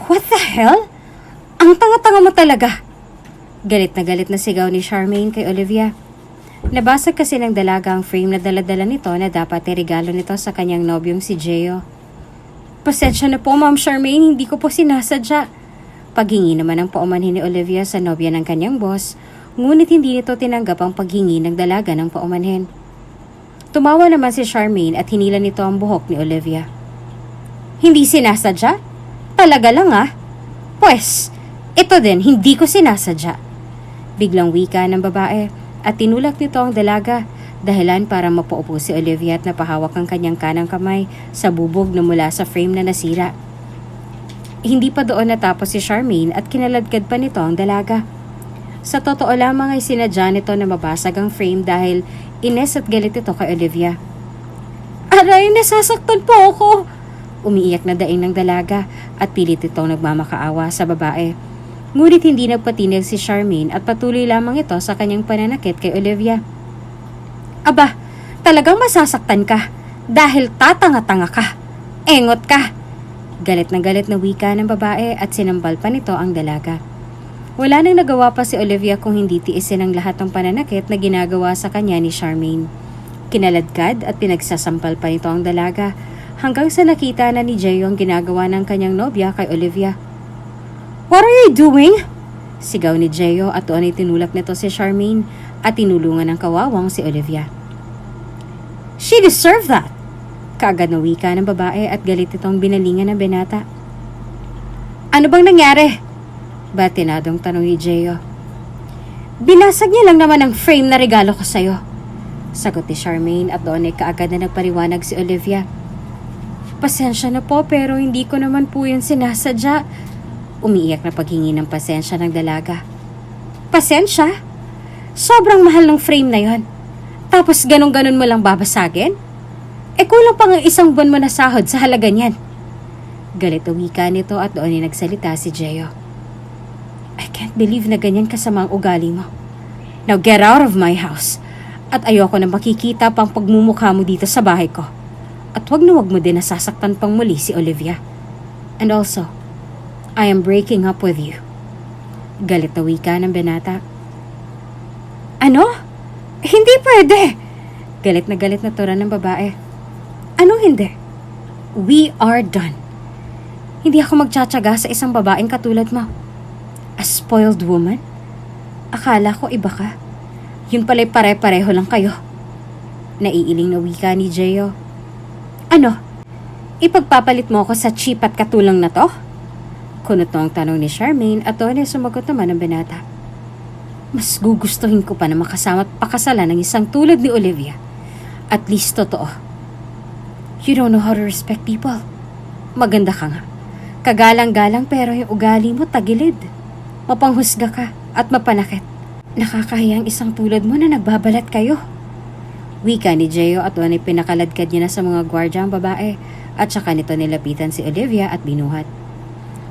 What the hell? Ang tanga-tanga mo talaga. Galit na sigaw ni Charmaine kay Olivia. Nabasag kasi ng dalaga ang frame na dala-dala nito na dapat iregalo nito sa kanyang nobyong si Gio. Pasensya na po, Ma'am Charmaine, hindi ko po sinasadya. Paghingi naman ang paumanhin ni Olivia sa nobya ng kanyang boss, ngunit hindi nito tinanggap ang paghingi ng dalaga ng paumanhin. Tumawa naman si Charmaine at hinila nito ang buhok ni Olivia. Hindi sinasadya? Talaga lang ah. Pwes, ito din hindi ko sinasadya. Biglang wika ng babae at tinulak nito ang dalaga, dahilan para mapaupo si Olivia at napahawak ang kanyang kanang kamay sa bubog na mula sa frame na nasira. Hindi pa doon natapos si Charmaine at kinaladkad pa nito ang dalaga. Sa totoo lamang ay sinadya nito na mabasag ang frame dahil ines at galit ito kay Olivia. Aray, nasasaktan po ako! Umiiyak na daing ng dalaga at pilit itong nagmamakaawa sa babae. Ngunit hindi nagpatinag si Charmaine at patuloy lamang ito sa kanyang pananakit kay Olivia. Aba, talagang masasaktan ka dahil tatanga-tanga ka. Engot ka! Galit na wika ng babae at sinambal pa nito ang dalaga. Wala nang nagawa pa si Olivia kung hindi tiisin ang lahat ng pananakit na ginagawa sa kanya ni Charmaine. Kinaladkad at pinagsasampal pa nito ang dalaga hanggang sa nakita na ni Gio ang ginagawa ng kanyang nobya kay Olivia. What are you doing? Sigaw ni Gio at doon ay tinulak nito si Charmaine at tinulungan ng kawawang si Olivia. She deserved that! Kaagad na wika ng babae at galit itong binalingan ng binata. Ano bang nangyari? Batinadong tanong ni Gio. Binasag niya lang naman ang frame na regalo ko sa'yo. Sagot ni Charmaine at doon ay kaagad na nagpariwanag si Olivia. Pasensya na po pero hindi ko naman po yun sinasadya. Umiiyak na paghingi ng pasensya ng dalaga. Pasensya? Sobrang mahal ng frame na yon. Tapos ganun-ganun mo lang babasagin? Kulang pang isang buwan mo na sahod sa halaga niyan. Galit na wika nito at doon ay nagsalita si Gio. I can't believe na ganyan kasama ang ugali mo. Now get out of my house. At ayoko na makikita pang pagmumukha mo dito sa bahay ko. At wag mo din nasasaktan pang muli si Olivia. And also, I am breaking up with you. Galit na wika ng binata. Ano? Hindi pwede! Galit na tura ng babae. Anong hindi? We are done. Hindi ako magtsatsaga sa isang babaeng katulad mo. A spoiled woman? Akala ko iba ka. Yun pala'y pare-pareho lang kayo. Naiiling na wika ni Gio. Ano? Ipagpapalit mo ako sa cheap at katulang na to? Kunot na ang tanong ni Charmaine at doon ay sumagot naman ang binata. Mas gugustuhin ko pa na makasama at pakasalan ng isang tulad ni Olivia. At least totoo. You don't know how to respect people. Maganda ka nga. Kagalang-galang pero yung ugali mo tagilid. Mapanghusga ka at mapanakit. Nakakahiyang isang tulad mo na nagbabalat kayo. Wika ni Gio at doon ay pinakaladkad niya na sa mga gwardya ang babae at saka nito nilapitan si Olivia at binuhat.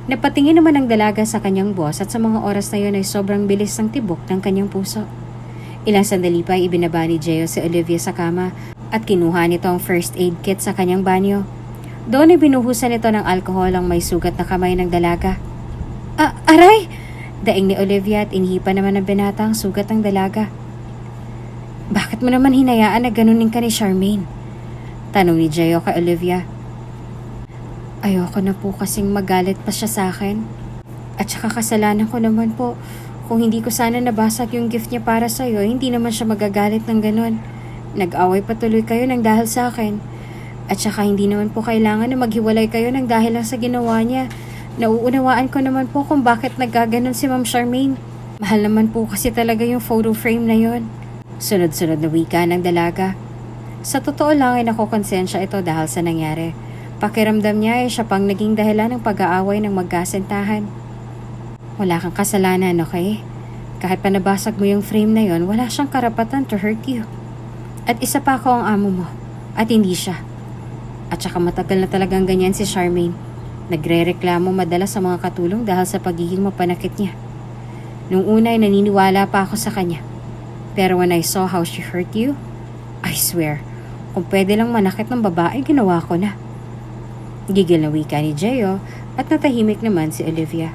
Napatingin naman ang dalaga sa kanyang boss at sa mga oras na yun ay sobrang bilis ng tibok ng kanyang puso. Ilang sandali pa ay ibinaba ni Gio si Olivia sa kama at kinuha nito ang first aid kit sa kanyang banyo. Doon ay binuhusan nito ng alkohol ang may sugat na kamay ng dalaga. Aray! Daing ni Olivia at inihipan naman ng binata ang sugat ng dalaga. Bakit mo naman hinayaan na ganunin ka ni Charmaine? Tanong ni Gio kay Olivia. Ayoko na po kasing magalit pa siya sa akin. At saka kasalanan ko naman po. Kung hindi ko sana nabasag yung gift niya para sa'yo, hindi naman siya magagalit ng ganon. Nag-away patuloy kayo ng dahil sa akin. At saka hindi naman po kailangan na maghiwalay kayo ng dahil lang sa ginawa niya. Nauunawaan ko naman po kung bakit naggaganon si Ma'am Charmaine. Mahal naman po kasi talaga yung photo frame na yon. Sunod-sunod na wika ng dalaga. Sa totoo lang ay nakokonsensya ito dahil sa nangyari. Pakiramdam niya ay siya pang naging dahilan ng pag-aaway ng magkasintahan. Wala kang kasalanan, okay? Kahit pa nabasag mo yung frame na yon, wala siyang karapatan to hurt you. At isa pa ako ang amo mo, at hindi siya. At saka matagal na talagang ganyan si Charmaine. Nagre-reklamo madalas sa mga katulong dahil sa pagiging mapanakit niya. Nung una ay naniniwala pa ako sa kanya. Pero when I saw how she hurt you, I swear, kung pwede lang manakit ng babae, ginawa ko na. Gigil na wika ni Gio at natahimik naman si Olivia.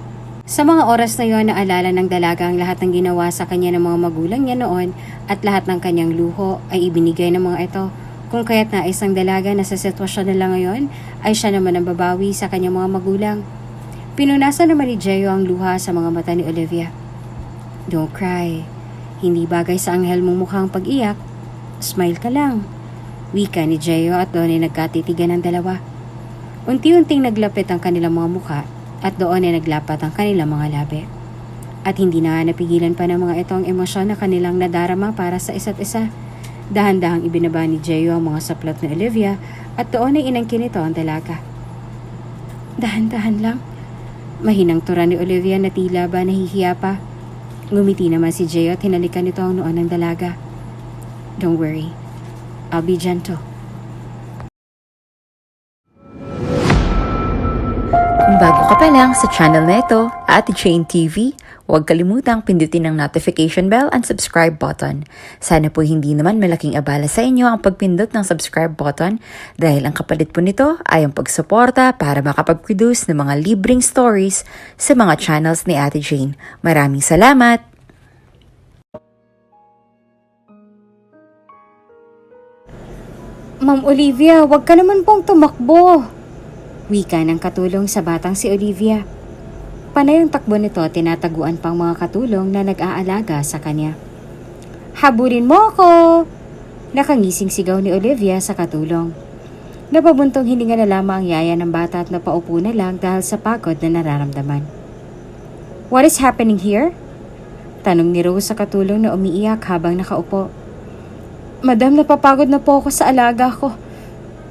Sa mga oras na yon, naalala ng dalaga ang lahat ng ginawa sa kanya ng mga magulang niya noon at lahat ng kanyang luho ay ibinigay ng mga ito. Kung kaya't nais ng dalaga na sa sitwasyon nila ngayon ay siya naman ang babawi sa kanyang mga magulang. Pinunasan naman ni Geo ang luha sa mga mata ni Olivia. Don't cry. Hindi bagay sa anghel mong mukhang pag-iyak. Smile ka lang. Wika ni Geo at doon ay nagkatitigan ng dalawa. Unti-unting naglapit ang kanilang mga mukha at doon ay naglapat ang kanilang mga labi. At hindi na napigilan pa ng mga ito ang emosyon na kanilang nadarama para sa isa't isa. Dahan-dahang ibinaba ni Geo ang mga saplot ni Olivia at doon ay inangkin ito ang dalaga. Dahan-dahan lang. Mahinang tura ni Olivia na tila ba nahihiya pa. Ngumiti naman si Geo at hinalikan nito ang noon ng dalaga. Don't worry. I'll be gentle. Kung bago ka pa lang sa channel na ito, Ate Jane TV, huwag kalimutang pindutin ang notification bell and subscribe button. Sana po hindi naman malaking abala sa inyo ang pagpindot ng subscribe button dahil ang kapalit po nito ay ang pagsuporta para makapag-produce ng mga libreng stories sa mga channels ni Ate Jane. Maraming salamat! Ma'am Olivia, huwag ka naman pong tumakbo. Wika ng katulong sa batang si Olivia. Panay ang takbo nito, tinataguan pang mga katulong na nag-aalaga sa kanya. Habulin mo ako! Nakangising sigaw ni Olivia sa katulong. Napabuntong hininga na lamang ang yaya ng bata at napaupo na lang dahil sa pagod na nararamdaman. What is happening here? Tanong ni Rose sa katulong na umiiyak habang nakaupo. Madam, napapagod na po ako sa alaga ko.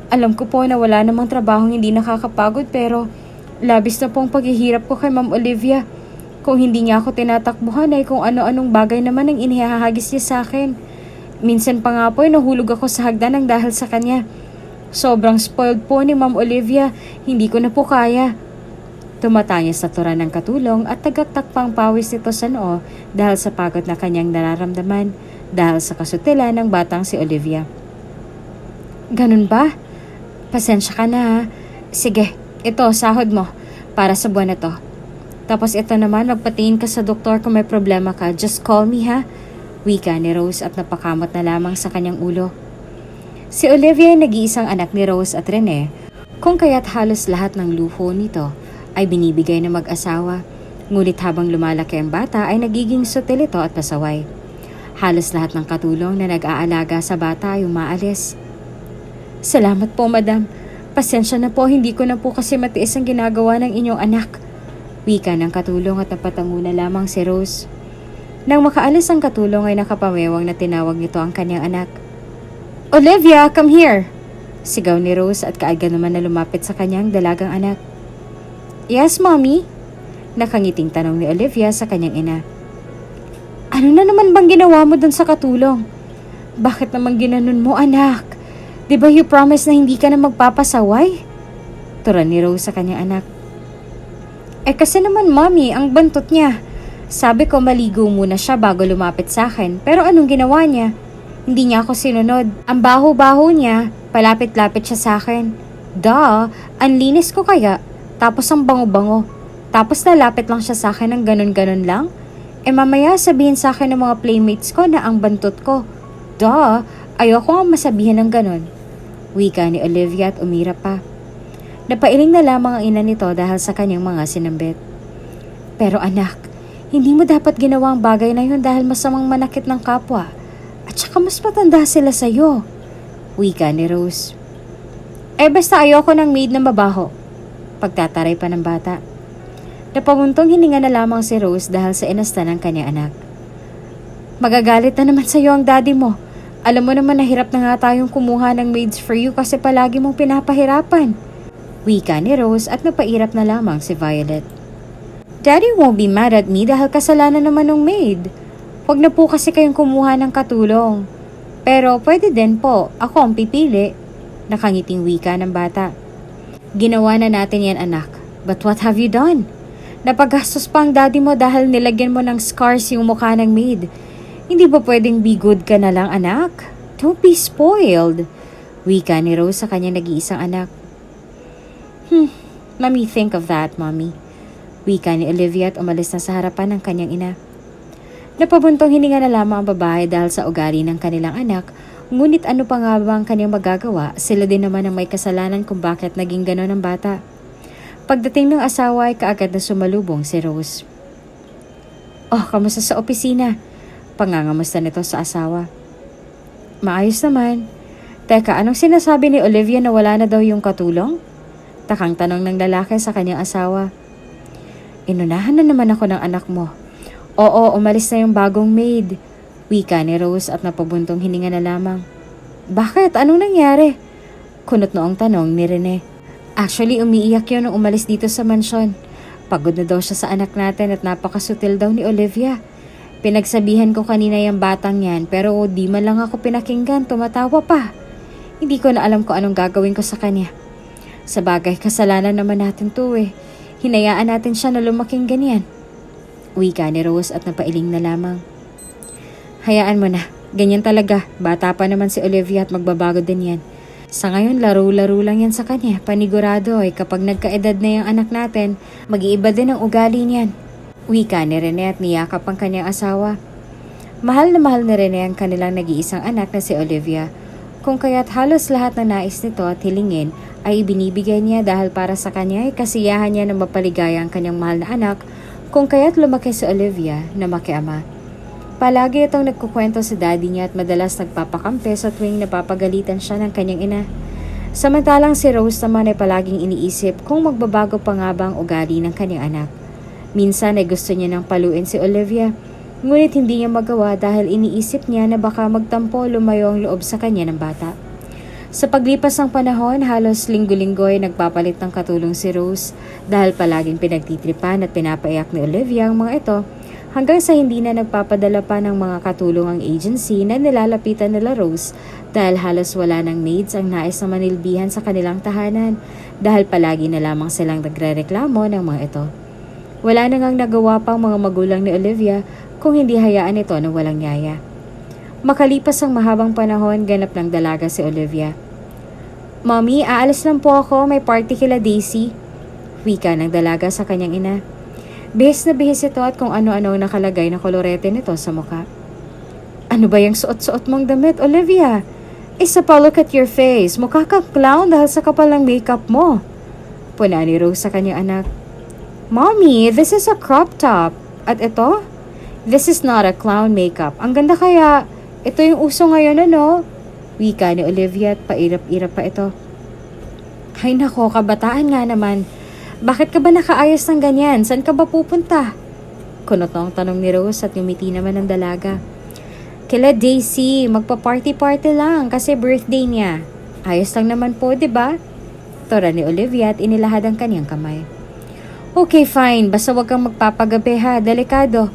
Alam ko po na wala namang trabahong hindi nakakapagod pero labis na pong paghihirap ko kay Ma'am Olivia. Kung hindi niya ako tinatakbuhan ay kung ano-anong bagay naman ang inihahagis niya sa akin. Minsan pa nga po ay nahulog ako sa hagdanan dahil sa kanya. Sobrang spoiled po ni Ma'am Olivia, hindi ko na po kaya. Tumatanya sa tura ng katulong at tagaktak pang pawis nito sa noo dahil sa pagod na kanyang nararamdaman dahil sa kasutila ng batang si Olivia. Ganun ba? Pasensya ka na ha. Sige, ito sahod mo para sa buwan na to. Tapos ito naman, magpatingin ka sa doktor kung may problema ka. Just call me ha. Wika ni Rose at napakamot na lamang sa kanyang ulo. Si Olivia ay nag-iisang anak ni Rose at Rene, kung kaya't halos lahat ng luho nito ay binibigay ng mag-asawa. Ngunit habang lumalaki ang bata ay nagiging sutil ito at pasaway. Halos lahat ng katulong na nag-aalaga sa bata ay umaalis. Salamat po, madam. Pasensya na po, hindi ko na po kasi matiis ang ginagawa ng inyong anak. Wika ng katulong at napatango na lamang si Rose. Nang makaalis ang katulong ay nakapamewang na tinawag nito ang kanyang anak. Olivia, come here! Sigaw ni Rose at kaagad naman na lumapit sa kanyang dalagang anak. Yes, mommy? Nakangiting tanong ni Olivia sa kanyang ina. Ano na naman bang ginawa mo dun sa katulong? Bakit naman ginanon mo, anak? Diba you promise na hindi ka na magpapasaway? Turan ni Rose sa kanyang anak. Kasi naman mommy, ang bantot niya. Sabi ko maligo muna siya bago lumapit sa akin. Pero anong ginawa niya? Hindi niya ako sinunod. Ang baho-baho niya, palapit-lapit siya sa akin. Duh, ang linis ko kaya. Tapos ang bango-bango. Tapos nalapit lang siya sa akin ng ganon-ganon lang. Mamaya sabihin sa akin ng mga playmates ko na ang bantot ko. Duh, ayoko nga masabihin ng ganon. Wika ni Olivia at umirap pa. Napailing na lamang ang ina nito dahil sa kanyang mga sinambit. Pero anak, hindi mo dapat ginawa ang bagay na yun dahil masamang manakit ng kapwa. At saka mas matanda sila sa'yo. Wika ni Rose. Basta ayoko ng maid na mabaho. Pagtataray pa ng bata. Napamuntong hininga na lamang si Rose dahil sa inasta ng kanyang anak. Magagalit na naman sa'yo ang daddy mo. Alam mo naman na hirap na nga tayong kumuha ng maids for you kasi palagi mong pinapahirapan. Wika ni Rose at napairap na lamang si Violet. Daddy won't be mad at me dahil kasalanan naman ng maid. Huwag na po kasi kayong kumuha ng katulong. Pero pwede din po, ako ang pipili. Nakangiting wika ng bata. Ginawa na natin yan anak, but what have you done? Napagastos pa ang daddy mo dahil nilagyan mo ng scars yung mukha ng maid. Hindi ba pwedeng be good ka na lang, anak? Don't be spoiled. Wika ni Rose sa kanyang nag-iisang anak. Let me think of that, Mommy. Wika ni Olivia at umalis na sa harapan ng kanyang ina. Napabuntong hininga na lamang ang babae dahil sa ugali ng kanilang anak, ngunit ano pa nga ba ang kanyang magagawa, sila din naman ang may kasalanan kung bakit naging ganon ang bata. Pagdating ng asawa ay kaagad na sumalubong si Rose. Oh, kamusta sa opisina? Pangangamusta nito sa asawa. Maayos naman. Teka, anong sinasabi ni Olivia na wala na daw yung katulong? Takang tanong ng lalaki sa kanyang asawa. Inunahan na naman ako ng anak mo. Oo, umalis na yung bagong maid. Wika ni Rose at napabuntong hininga na lamang. Bakit? Anong nangyari? Kunot noong tanong ni Rene. Actually, umiiyak yun nung umalis dito sa mansyon. Pagod na daw siya sa anak natin at napakasutil daw ni Olivia. Pinagsabihan ko kanina yung batang yan pero di man lang ako pinakinggan, tumatawa pa. Hindi ko na alam kung anong gagawin ko sa kanya. Sa bagay, kasalanan naman natin to eh. Hinayaan natin siya na lumaking ganyan. Wika ni Rose at napailing na lamang. Hayaan mo na, ganyan talaga. Bata pa naman si Olivia at magbabago din yan. Sa ngayon, laro-laro lang yan sa kanya. Panigurado ay kapag nagkaedad na yung anak natin, mag-iiba din ang ugali niyan. Wika ni Rene at niyakap ang kanyang asawa. Mahal na mahal ni Rene ang kanilang nag-iisang anak na si Olivia. Kung kaya't halos lahat ng nais nito at hilingin ay ibinibigay niya dahil para sa kanya ay kasiyahan niya na mapaligaya ang kanyang mahal na anak. Kung kaya't lumaki si Olivia na makiama. Palagi itong nagkukwento sa daddy niya at madalas nagpapakampi sa tuwing napapagalitan siya ng kanyang ina. Samantalang si Rose naman ay palaging iniisip kung magbabago pa nga ba ang ugali ng kanyang anak. Minsan ay gusto niya nang paluin si Olivia, ngunit hindi niya magawa dahil iniisip niya na baka magtampo lumayo ang loob sa kanya ng bata. Sa paglipas ng panahon, halos linggo-linggo ay nagpapalit ng katulong si Rose dahil palaging pinagtitripan at pinapaiyak ni Olivia ang mga ito hanggang sa hindi na nagpapadala pa ng mga katulong ang agency na nilalapitan nila Rose dahil halos wala ng maids ang nais na manilbihan sa kanilang tahanan dahil palagi na lamang silang nagrereklamo ng mga ito. Wala na ngang nagawa pang mga magulang ni Olivia kung hindi hayaan ito na walang yaya. Makalipas ang mahabang panahon, ganap ng dalaga si Olivia. Mommy, aalis lang po ako, may party kila Daisy. Wika ng dalaga sa kanyang ina. Bihis na bihis ito at kung ano-ano ang nakalagay na kolorete nito sa mukha. Ano ba yung suot-suot mong damit, Olivia? Isa pa, look at your face. Mukha kang clown dahil sa kapal ng makeup mo. Puna ni Rose sa kanyang anak. Mommy, this is a crop top. At ito? This is not a clown makeup. Ang ganda kaya. Ito yung uso ngayon, ano? Wika ni Olivia at pairap-irap pa ito. Ay nako, kabataan nga naman. Bakit ka ba nakaayos ng ganyan? Saan ka ba pupunta? Kunot ang tanong ni Rose at ngumiti naman ng dalaga. Kila Daisy, magpa-party-party lang kasi birthday niya. Ayos lang naman po, diba? Tora ni Olivia at inilahad ang kanyang kamay. Okay, fine. Basta wag kang magpapagabi ha. Delikado.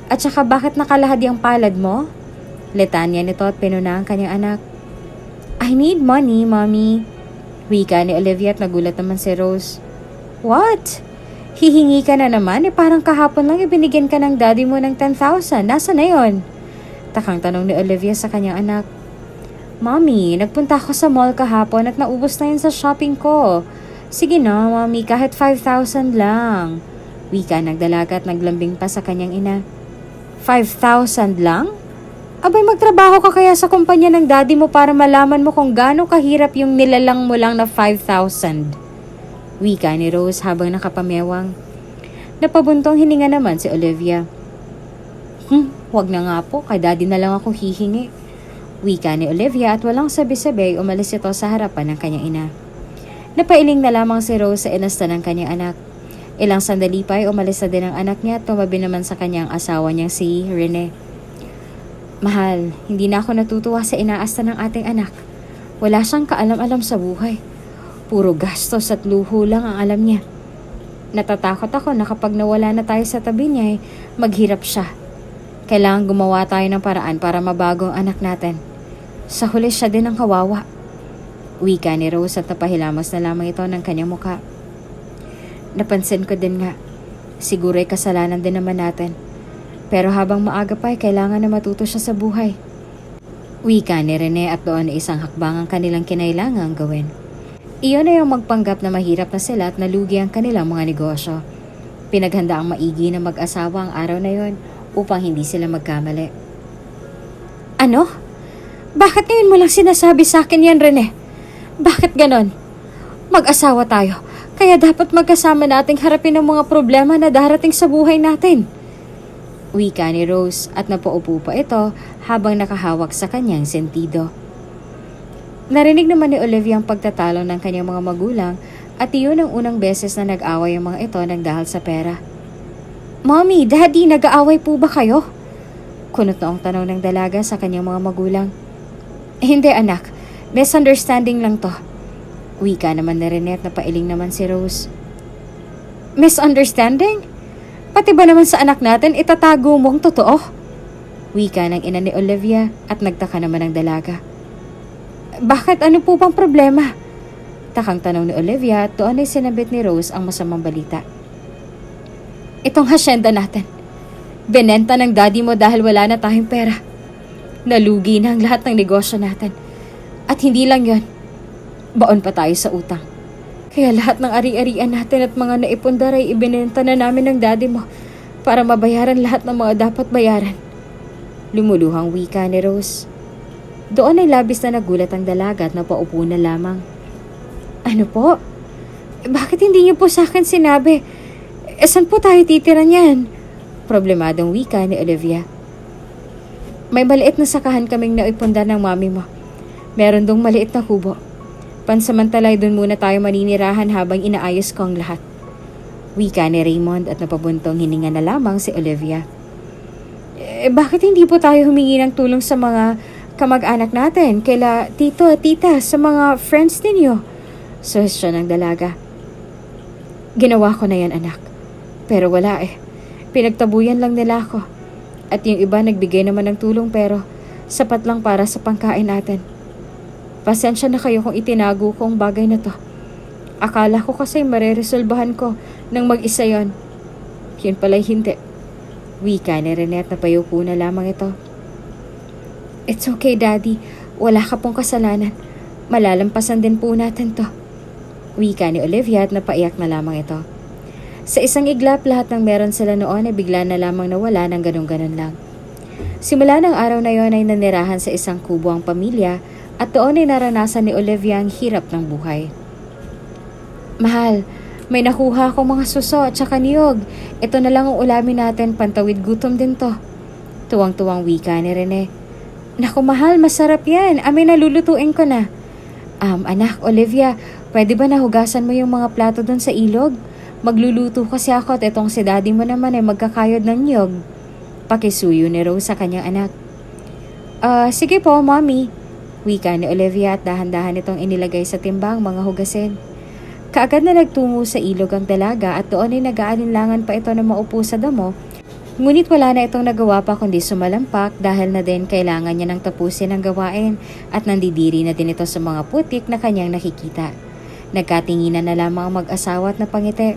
At saka bakit nakalahad yung palad mo? Letanya nito at pinuna ang kanyang anak. I need money, Mommy. Wika ni Olivia at nagulat naman si Rose. What? Hihingi ka na naman? Parang kahapon lang ibinigyan ka ng daddy mo ng 10,000. Nasa na yon? Takang tanong ni Olivia sa kanyang anak. Mommy, nagpunta ako sa mall kahapon at naubos na yun sa shopping ko. Sige na, Mommy, kahit 5,000 lang. Wika ng dalaga at naglambing pa sa kanyang ina. 5,000 lang? Abay, magtrabaho ka kaya sa kumpanya ng daddy mo para malaman mo kung gaano kahirap yung nilalang mo lang na 5,000. Wika ni Rose habang nakapamewang. Napabuntong hininga naman si Olivia. Wag na nga po, kay daddy na lang ako hihingi. Wika ni Olivia at walang sabi-sabi umalis ito sa harapan ng kanyang ina. Napailing na lamang si Rose sa inasta ng kanyang anak. Ilang sandali pa ay umalis na din ang anak niya at tumabi naman sa kanyang asawa niyang si Rene. Mahal, hindi na ako natutuwa sa inaasta ng ating anak. Wala siyang kaalam-alam sa buhay. Puro gastos at luho lang ang alam niya. Natatakot ako na kapag nawala na tayo sa tabi niya, maghirap siya. Kailangan gumawa tayo ng paraan para mabago ang anak natin. Sa huli siya din ang kawawa. Wika ni Rose at napahilamos na lamang ito ng kanyang muka. Napansin ko din nga, siguro ay kasalanan din naman natin. Pero habang maaga pa ay kailangan na matuto siya sa buhay. Wika ni Rene at doon ay isang hakbang ang kanilang kinailangang gawin. Iyon ay ang magpanggap na mahirap na sila at nalugi ang kanilang mga negosyo. Pinaghanda ang maigi na mag-asawa ang araw na yon upang hindi sila magkamali. Ano? Bakit ngayon mo lang sinasabi sa akin yan, Rene? Bakit ganon? Mag-asawa tayo, kaya dapat magkasama nating harapin ang mga problema na darating sa buhay natin. Wika ni Rose at napaupo pa ito habang nakahawak sa kanyang sentido. Narinig naman ni Olivia ang pagtatalo ng kanyang mga magulang at iyon ang unang beses na nag-away ang mga ito nagdahil sa pera. Mommy, Daddy, nag-aaway po ba kayo? Kunot na ang tanong ng dalaga sa kanyang mga magulang. Hindi anak, misunderstanding lang to. Wika naman ni Rene at napailing naman si Rose. Misunderstanding? Pati ba naman sa anak natin itatago mong totoo? Wika ng ina ni Olivia at nagtaka naman ang dalaga. Bakit? Ano po bang problema? Takang tanong ni Olivia at doon ay sinabit ni Rose ang masamang balita. Itong hasyenda natin. Binenta ng daddy mo dahil wala na tayong pera. Nalugi na ang lahat ng negosyo natin. At hindi lang yon, baon pa tayo sa utang. Kaya lahat ng ari-arian natin at mga naipundar ay ibinenta na namin ng daddy mo para mabayaran lahat ng mga dapat bayaran. Lumuluhang wika ni Rose. Doon ay labis na nagulat ang dalaga at napaupo na lamang. Ano po? Bakit hindi niyo po sa akin sinabi? Saan po tayo titira niyan? Problemadong wika ni Olivia. May maliit na sakahan kaming naipundar ng mami mo. Meron dong maliit na kubo. Pansamantalay doon muna tayo maninirahan habang inaayos ko ang lahat. Wika ni Raymond at napabuntong hininga na lamang si Olivia. Bakit hindi po tayo humingi ng tulong sa mga kamag-anak natin, kaila tito at tita, sa mga friends ninyo? Suhestyon ng dalaga. Ginawa ko na yan, anak. Pero wala eh. Pinagtabuyan lang nila ako. At yung iba nagbigay naman ng tulong pero sapat lang para sa pangkain natin. Pasensya na kayo kung itinago ko ang bagay na to. Akala ko kasi mareresolbahan ko nang mag-isa yon. Yun pala'y hindi. Wika ni Renette na payupo na lamang ito. It's okay, Daddy. Wala ka pong kasalanan. Malalampasan din po natin to. Wika ni Olivia at napaiyak na lamang ito. Sa isang iglap, lahat ng meron sila noon ay bigla na lamang nawala ng ganun-ganun lang. Simula ng araw na yon ay nanirahan sa isang kubo ang pamilya at doon ay naranasan ni Olivia ang hirap ng buhay. Mahal, may nakuha akong mga suso at saka niyog. Ito na lang ang ulamin natin, pantawid gutom din to. Tuwang-tuwang wika ni Rene. Naku mahal, masarap yan. Amin nalulutuin ko na. Anak, Olivia, pwede ba nahugasan mo yung mga plato doon sa ilog? Magluluto kasi ako at itong si daddy mo naman ay magkakayod ng niyog. Pakisuyo ni Rose sa kanyang anak. Sige po, mommy. Wika ni Olivia at dahan-dahan itong inilagay sa timbang mga hugasin. Kaagad na nagtungo sa ilog ang dalaga at doon ay nag-aalinlangan pa ito na maupo sa damo. Ngunit wala na itong nagawa pa kundi sumalampak dahil na din kailangan niya nang tapusin ang gawain at nandidiri na din ito sa mga putik na kanyang nakikita. Nagkatinginan na lamang ang mag-asawa at napangiti.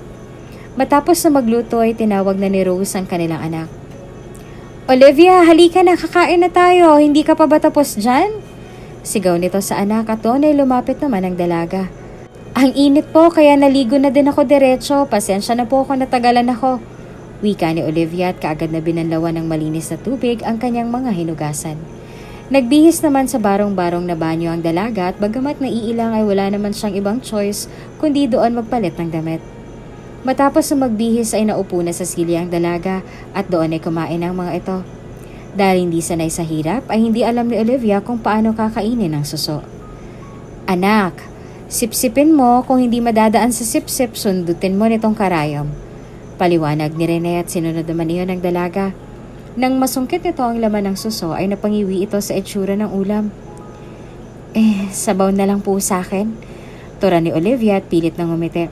Matapos na magluto ay tinawag na ni Rose ang kanilang anak. Olivia, halika na, kakain na tayo. Hindi ka pa ba tapos dyan? Sigaw nito sa anak at doon ay lumapit naman ang dalaga. Ang init po kaya naligo na din ako diretso. Pasensya na po ako natagalan ako. Wika ni Olivia at kaagad na binanlawan ng malinis na tubig ang kanyang mga hinugasan. Nagbihis naman sa barong-barong na banyo ang dalaga at bagamat naiilang ay wala naman siyang ibang choice kundi doon magpalit ng damit. Matapos na magbihis ay naupo na sa silya ang dalaga at doon ay kumain ang mga ito. Dahil hindi sanay sa hirap ay hindi alam ni Olivia kung paano kakainin ang suso. Anak, sipsipin mo, kung hindi madadaan sa sipsip sundutin mo nitong karayom. Paliwanag ni Rene at sinunod naman iyon ng dalaga. Nang masungkit nito ang laman ng suso ay napangiwi ito sa itsura ng ulam. Sabaw na lang po sa akin. Tura ni Olivia at pilit ng umiti.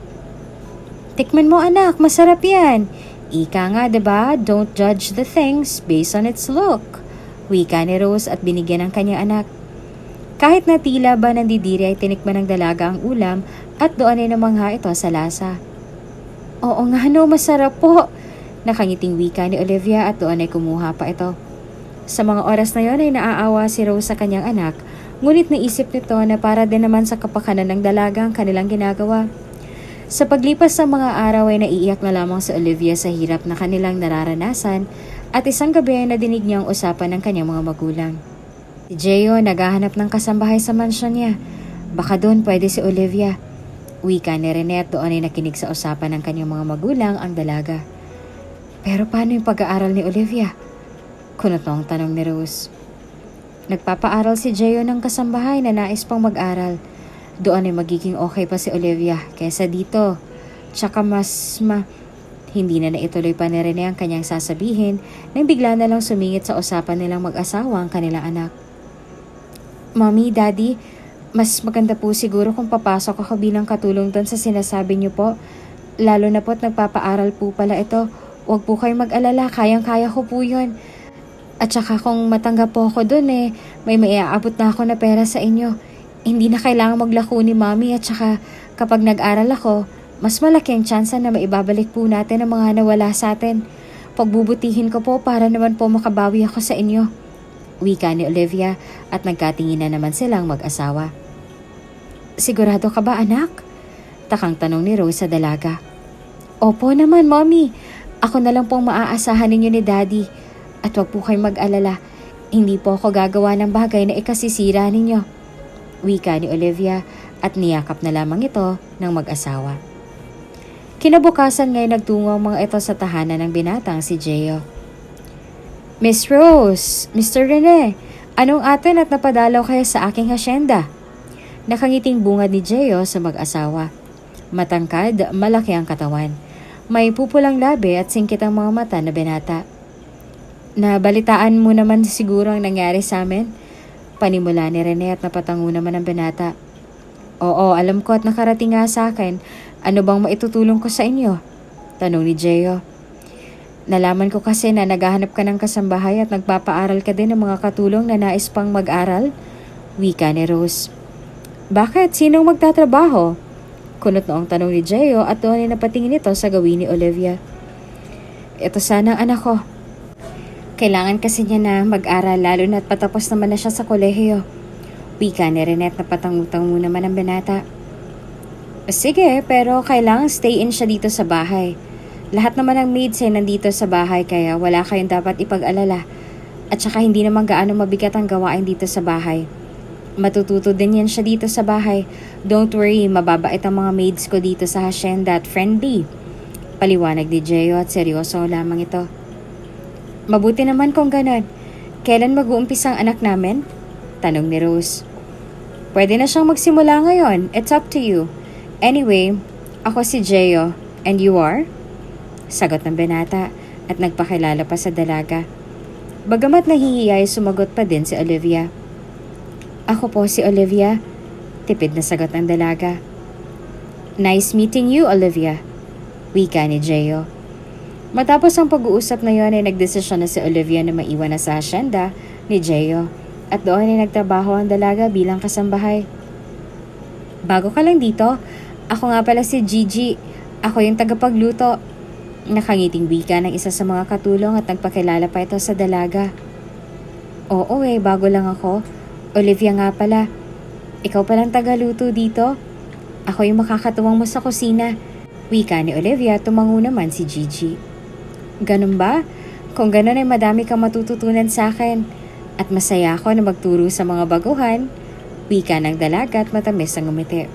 Tikman mo anak, masarap yan. Ika nga diba, don't judge the things based on its look. Wika ni Rose at binigyan ng kanyang anak. Kahit na tila ba nandidiri ay tinikman ng dalaga ang ulam at doon ay namangha ito sa lasa. Oo nga no, masarap po. Nakangiting wika ni Olivia at doon ay kumuha pa ito. Sa mga oras na yon ay naaawa si Rose sa kanyang anak, Ngunit naisip nito na para din naman sa kapakanan ng dalaga ang kanilang ginagawa. Sa paglipas ng mga araw ay naiiyak na lamang si Olivia sa hirap na kanilang nararanasan at isang gabi ay nadinig niya ang usapan ng kanyang mga magulang. Si Gio naghahanap ng kasambahay sa mansyon niya. Baka doon pwede si Olivia. Wika ni Rene at doon ay nakinig sa usapan ng kanyang mga magulang ang dalaga. Pero paano yung pag-aaral ni Olivia? Kunot ang tanong ni Rose. Nagpapaaral si Gio ng kasambahay na nais pang mag-aral. Doon ay magiging okay pa si Olivia kaysa dito. Tsaka hindi na naituloy pa ni Rene ang kanyang sasabihin nang bigla na lang sumingit sa usapan nilang mag-asawa ang kanilang anak. Mommy, Daddy, mas maganda po siguro kung papasok ako bilang katulong doon sa sinasabi niyo po. Lalo na po't nagpapaaral po pala ito. Huwag po kayong mag-alala, kayang-kaya ko po yun. At saka kung matanggap po ako doon may maiaabot na ako na pera sa inyo. Hindi na kailangan maglako ni Mommy at saka kapag nag-aral ako, mas malaki ang tsansa na maibabalik po natin ang mga nawala sa atin. Pagbubutihin ko po para naman po makabawi ako sa inyo. Wika ni Olivia at nagkatingin na naman silang mag-asawa. Sigurado ka ba, anak? Takang tanong ni Rose sa dalaga. Opo naman, Mommy. Ako na lang pong maaasahan ninyo ni Daddy. At wag po kayong mag-alala. Hindi po ako gagawa ng bagay na ikasisira ninyo. Wika ni Olivia at niyakap na lamang ito ng mag-asawa. Kinabukasan ngayon nagtungo ang mga ito sa tahanan ng binatang si Gio. Miss Rose, Mr. Rene, anong atin at napadalaw kayo sa aking hasyenda? Nakangiting bungad ni Gio sa mag-asawa. Matangkad, malaki ang katawan. May pupulang labi at singkit ang mga mata na binata. Nabalitaan mo naman siguro ang nangyari sa amin? Panimula ni Rene at napatango naman ang binata. Oo, alam ko at nakarating nga sa akin. Ano bang maitutulong ko sa inyo? Tanong ni Gio. Nalaman ko kasi na naghahanap ka ng kasambahay at nagpapaaral ka din ng mga katulong na nais pang mag-aral. Wika ni Rose. Bakit? Sinong magtatrabaho? Kunot noong tanong ni Gio at doon ay napatingin ito sa gawin ni Olivia. Ito sana ang anak ko. Kailangan kasi niya na mag-aral lalo na't patapos naman na siya sa kolehiyo. Wika ni Renette na patangutango naman ang binata. Sige, pero kailangan stay in siya dito sa bahay. Lahat naman ng maids ay nandito sa bahay kaya wala kayong dapat ipag-alala. At saka hindi naman gaano mabigat ang gawain dito sa bahay. Matututo din yan siya dito sa bahay. Don't worry, mababait ang mga maids ko dito sa hacienda at friendly. Paliwanag ni Gio at seryoso lamang ito. Mabuti naman kung ganon. Kailan mag-uumpisa ang anak namin? Tanong ni Rose. Pwede na siyang magsimula ngayon. It's up to you. Anyway, ako si Gio. And you are? Sagot ng binata at nagpakilala pa sa dalaga. Bagamat nahihiya ay sumagot pa din si Olivia. Ako po si Olivia. Tipid na sagot ng dalaga. Nice meeting you, Olivia. Wika ni Gio. Matapos ang pag-uusap na yon ay nagdesisyon na si Olivia na maiwan na sa hacienda ni Gio at doon ay nagtrabaho ang dalaga bilang kasambahay. Bago ka lang dito, ako nga pala si Gigi. Ako yung tagapagluto. Nakangiting wika ng isa sa mga katulong at nagpakilala pa ito sa dalaga. Oo bago lang ako. Olivia nga pala. Ikaw palang tagaluto dito. Ako yung makakatuwang mo sa kusina. Wika ni Olivia, tumango naman si Gigi. Ganun ba? Kung ganun ay madami kang matututunan sa akin. At masaya ako na magturo sa mga baguhan. Wika ng dalaga at matamis ang ngumiti.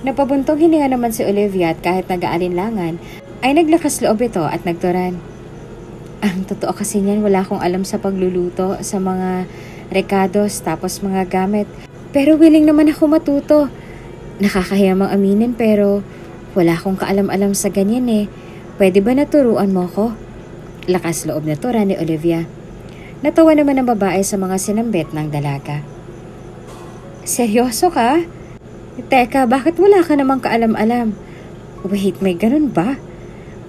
Napabuntong hininga naman si Olivia at kahit nag-aalinlangan, ay naglakas loob ito at nagturan. Ang totoo kasi niyan, wala akong alam sa pagluluto, sa mga recados, tapos mga gamit. Pero willing naman ako matuto. Nakakahiya mang aminin pero wala akong kaalam-alam sa ganyan Pwede ba naturuan mo ko? Lakas loob na tura ni Olivia. Natawa naman ang babae sa mga sinambit ng dalaga. Seryoso ka? Teka, bakit wala ka namang kaalam-alam? Wait, may ganun ba?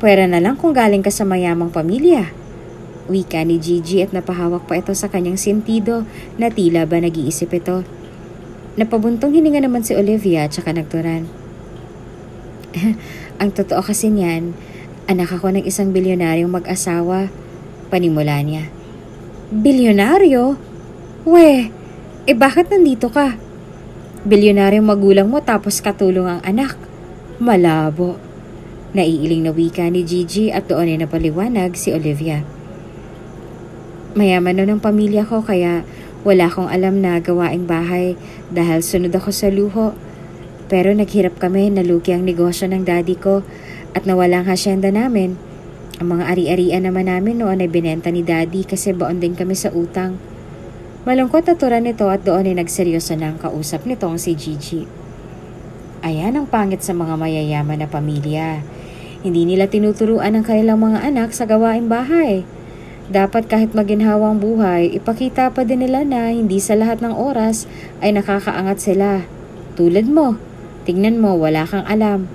Pwera na lang kung galing ka sa mayamang pamilya. Wika ni Gigi at napahawak pa ito sa kanyang sentido na tila ba nag-iisip ito. Napabuntong hininga naman si Olivia at saka nagturan. Ang totoo kasi niyan, anak ako ng isang bilyonaryong mag-asawa. Panimula niya. Bilyonaryo? bakit nandito ka? Bilyonaryong magulang mo tapos katulong ang anak. Malabo. Naiiling na wika ni Gigi at doon ay napaliwanag si Olivia. Mayaman nun ang pamilya ko kaya wala akong alam na gawaing bahay dahil sunod ako sa luho. Pero naghirap kami na lugi ang negosyo ng daddy ko at nawala ang hasyenda namin. Ang mga ari-arian naman namin noon ay binenta ni daddy kasi baon din kami sa utang. Malungkot na tura nito at doon ay nagseryoso na ang kausap nitong si Gigi. Ayan ang pangit sa mga mayayaman na pamilya. Hindi nila tinuturuan ang kanilang mga anak sa gawaing bahay. Dapat kahit maginhawang buhay, ipakita pa din nila na hindi sa lahat ng oras ay nakakaangat sila. Tulad mo, tingnan mo wala kang alam.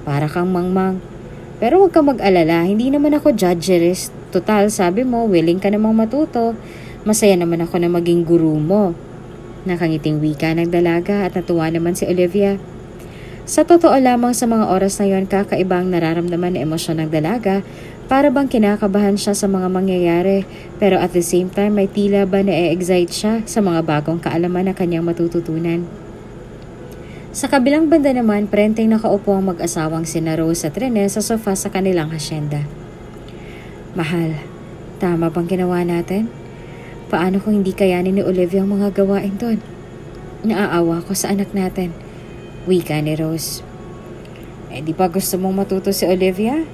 Para kang mangmang. Pero huwag kang mag-alala, hindi naman ako judgerist. Total, sabi mo, willing ka namang matuto. Masaya naman ako na maging guru mo. Nakangiting wika ng dalaga at natuwa naman si Olivia. Sa totoo lamang sa mga oras na yon, kakaibang nararamdaman na emosyon ng dalaga, para bang kinakabahan siya sa mga mangyayari, pero at the same time may tila ba na-excite siya sa mga bagong kaalaman na kanyang matututunan. Sa kabilang banda naman, prenteng nakaupo ang mag-asawang sina Rose at Rene sa sofa sa kanilang hasyenda. Mahal, tama bang ginawa natin? Paano kung hindi kayanin ni Olivia ang mga gawain doon? Naaawa ko sa anak natin. Wika ni Rose. Di ba gusto mong matuto si Olivia?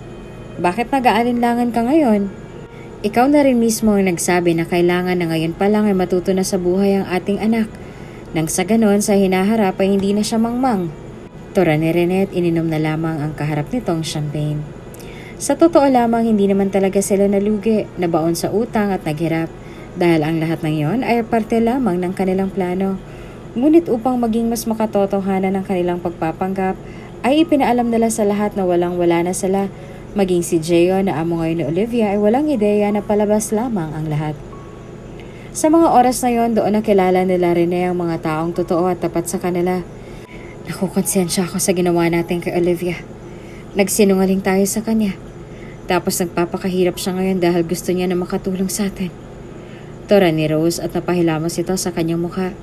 Bakit nag-aalinlangan ka ngayon? Ikaw na rin mismo ang nagsabi na kailangan na ngayon pa lang ay matuto na sa buhay ang ating anak. Nang sa ganon sa hinaharap ay hindi na siya mangmang. Tura ni Rene at ininom na lamang ang kaharap nitong champagne. Sa totoo lamang hindi naman talaga sila nalugi, nabaon sa utang at naghirap. Dahil ang lahat ng yon ay parte lamang ng kanilang plano. Ngunit upang maging mas makatotohanan ng kanilang pagpapanggap, ay ipinaalam nila sa lahat na walang-wala na sila. Maging si Gio na amo ngayon ni Olivia ay walang ideya na palabas lamang ang lahat. Sa mga oras na yon, doon nakilala nila Rene ang mga taong totoo at tapat sa kanila. Nakukonsensya ako sa ginawa natin kay Olivia. Nagsinungaling tayo sa kanya. Tapos nagpapakahirap siya ngayon dahil gusto niya na makatulong sa atin. Tura ni Rose at napahilamos ito sa kanyang mukha.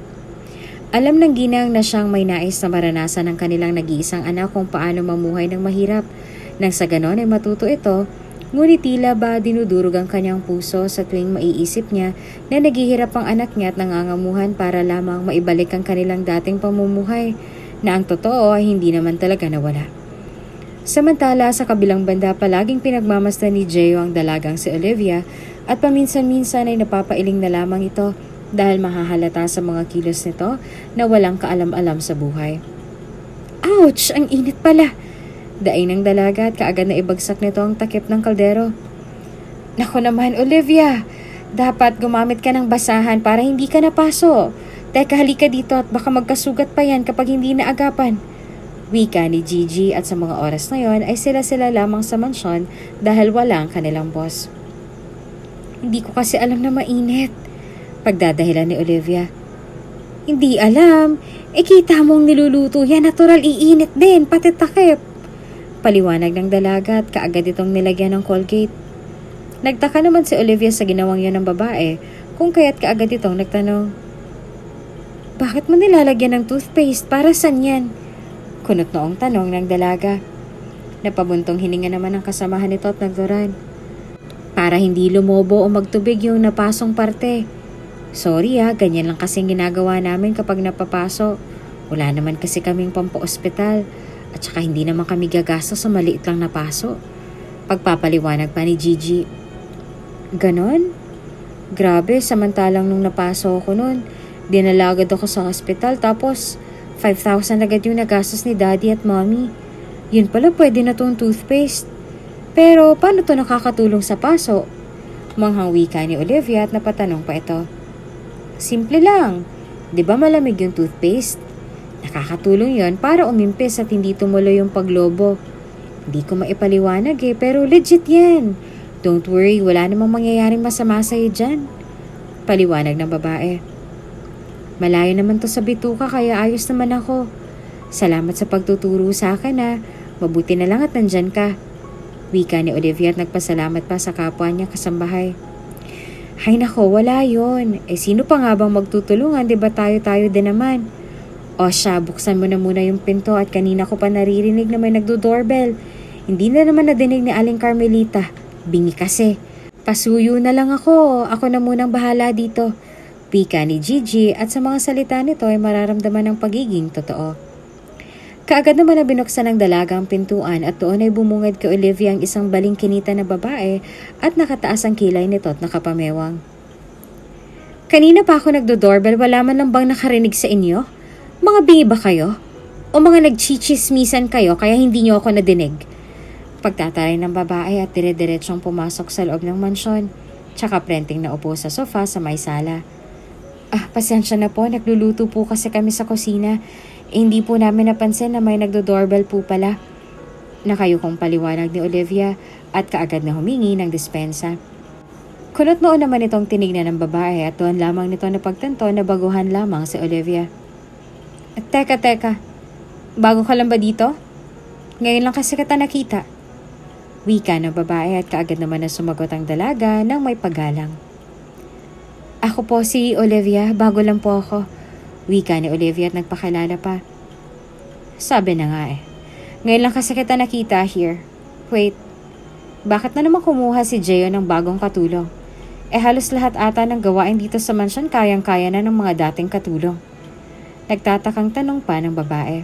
Alam ng ginang na siyang may nais na maranasan ng kanilang nag-iisang anak kung paano mamuhay ng mahirap. Nang sa ganon ay matuto ito, ngunit tila ba dinudurog ang kanyang puso sa tuwing maiisip niya na naghihirap ang anak niya at nangangamuhan para lamang maibalik ang kanilang dating pamumuhay na ang totoo ay hindi naman talaga nawala. Samantala sa kabilang banda palaging pinagmamasdan ni Gio ang dalagang si Olivia at paminsan-minsan ay napapailing na lamang ito dahil mahahalata sa mga kilos nito na walang kaalam-alam sa buhay. Ouch! Ang init pala! Daing ng dalaga at kaagad na ibagsak nito ang takip ng kaldero. Naku naman, Olivia! Dapat gumamit ka ng basahan para hindi ka napaso. Teka, halika dito at baka magkasugat pa yan kapag hindi naagapan. Wika ni Gigi at sa mga oras na yon ay sila-sila lamang sa mansyon dahil wala ang kanilang boss. Hindi ko kasi alam na mainit. Pagdadahilan ni Olivia. Hindi alam. Kita mong niluluto yan, natural iinit din, pati takip. Paliwanag ng dalaga at kaagad itong nilagyan ng Colgate. Nagtaka naman si Olivia sa ginawang yan ng babae, kung kaya't kaagad itong nagtanong. Bakit mo nilalagyan ng toothpaste? Para saan yan? Kunot noong tanong ng dalaga. Napabuntong hininga naman ang kasamahan nito at nagduran. Para hindi lumobo o magtubig yung napasong parte. Sorry ganyan lang kasing ginagawa namin kapag napapaso. Wala naman kasi kaming pampa-ospital. At saka hindi naman kami gagastos sa maliit lang na paso. Pagpapaliwanag pa ni Gigi. Ganon? Grabe, samantalang nung napaso ako nun, dinala agad ako sa hospital tapos 5,000 agad yung nagastos ni daddy at mommy. Yun pala pwede na tong toothpaste. Pero paano to nakakatulong sa paso? Manghang wika ni Olivia at napatanong pa ito. Simple lang. Di ba malamig yung toothpaste? Nakakatulong yon para umimpis at hindi tumuloy yung paglobo. Hindi ko maipaliwanag pero legit yan. Don't worry, wala namang mangyayaring masama sa'yo dyan. Paliwanag ng babae. Malayo naman to sa bituka kaya ayos naman ako. Salamat sa pagtuturo sa akin Mabuti na lang at nandyan ka. Wika ni Olivia at nagpasalamat pa sa kapwa niya kasambahay. Hay nako, wala yon. Sino pa nga bang magtutulungan, di ba tayo-tayo din naman? O siya, buksan mo na muna yung pinto at kanina ko pa naririnig na may nagdo-doorbell. Hindi na naman nadinig ni Aling Carmelita. Bingi kasi. Pasuyo na lang ako. Ako na munang bahala dito. Pika ni Gigi at sa mga salita nito ay mararamdaman ng pagiging totoo. Kaagad naman na binuksan ng dalaga ang pintuan at doon ay bumungad kay Olivia ang isang balingkinita na babae at nakataas ang kilay nito at nakapamewang. Kanina pa ako nagdo-doorbell, wala man lang bang nakarinig sa inyo? Mga bingi ba kayo? O mga nagchichismisan kayo kaya hindi niyo ako nadinig? Pagtataray ng babae at dire-diretsyong pumasok sa loob ng mansyon, tsaka prenting na upo sa sofa sa may sala. Pasensya na po, nagluluto po kasi kami sa kusina. Hindi po namin napansin na may nagdo-doorbell po pala. Nakayukong paliwanag ni Olivia at kaagad na humingi ng dispensa. Kunot noon naman itong tinignan ng babae at doon lamang nito napagtanto na baguhan lamang si Olivia. Teka. Bago ka lang ba dito? Ngayon lang kasi kita nakita. Wika ng babae at kaagad naman na sumagot ang dalaga ng may paggalang. Ako po si Olivia, bago lang po ako. Wika ni Olivia at nagpakilala pa. Sabi na nga Ngayon lang kasi kita nakita here. Wait, bakit na naman kumuha si Gio ng bagong katulong? Halos lahat ata ng gawain dito sa mansyon kayang-kaya na ng mga dating katulong. Nagtatakang tanong pa ng babae.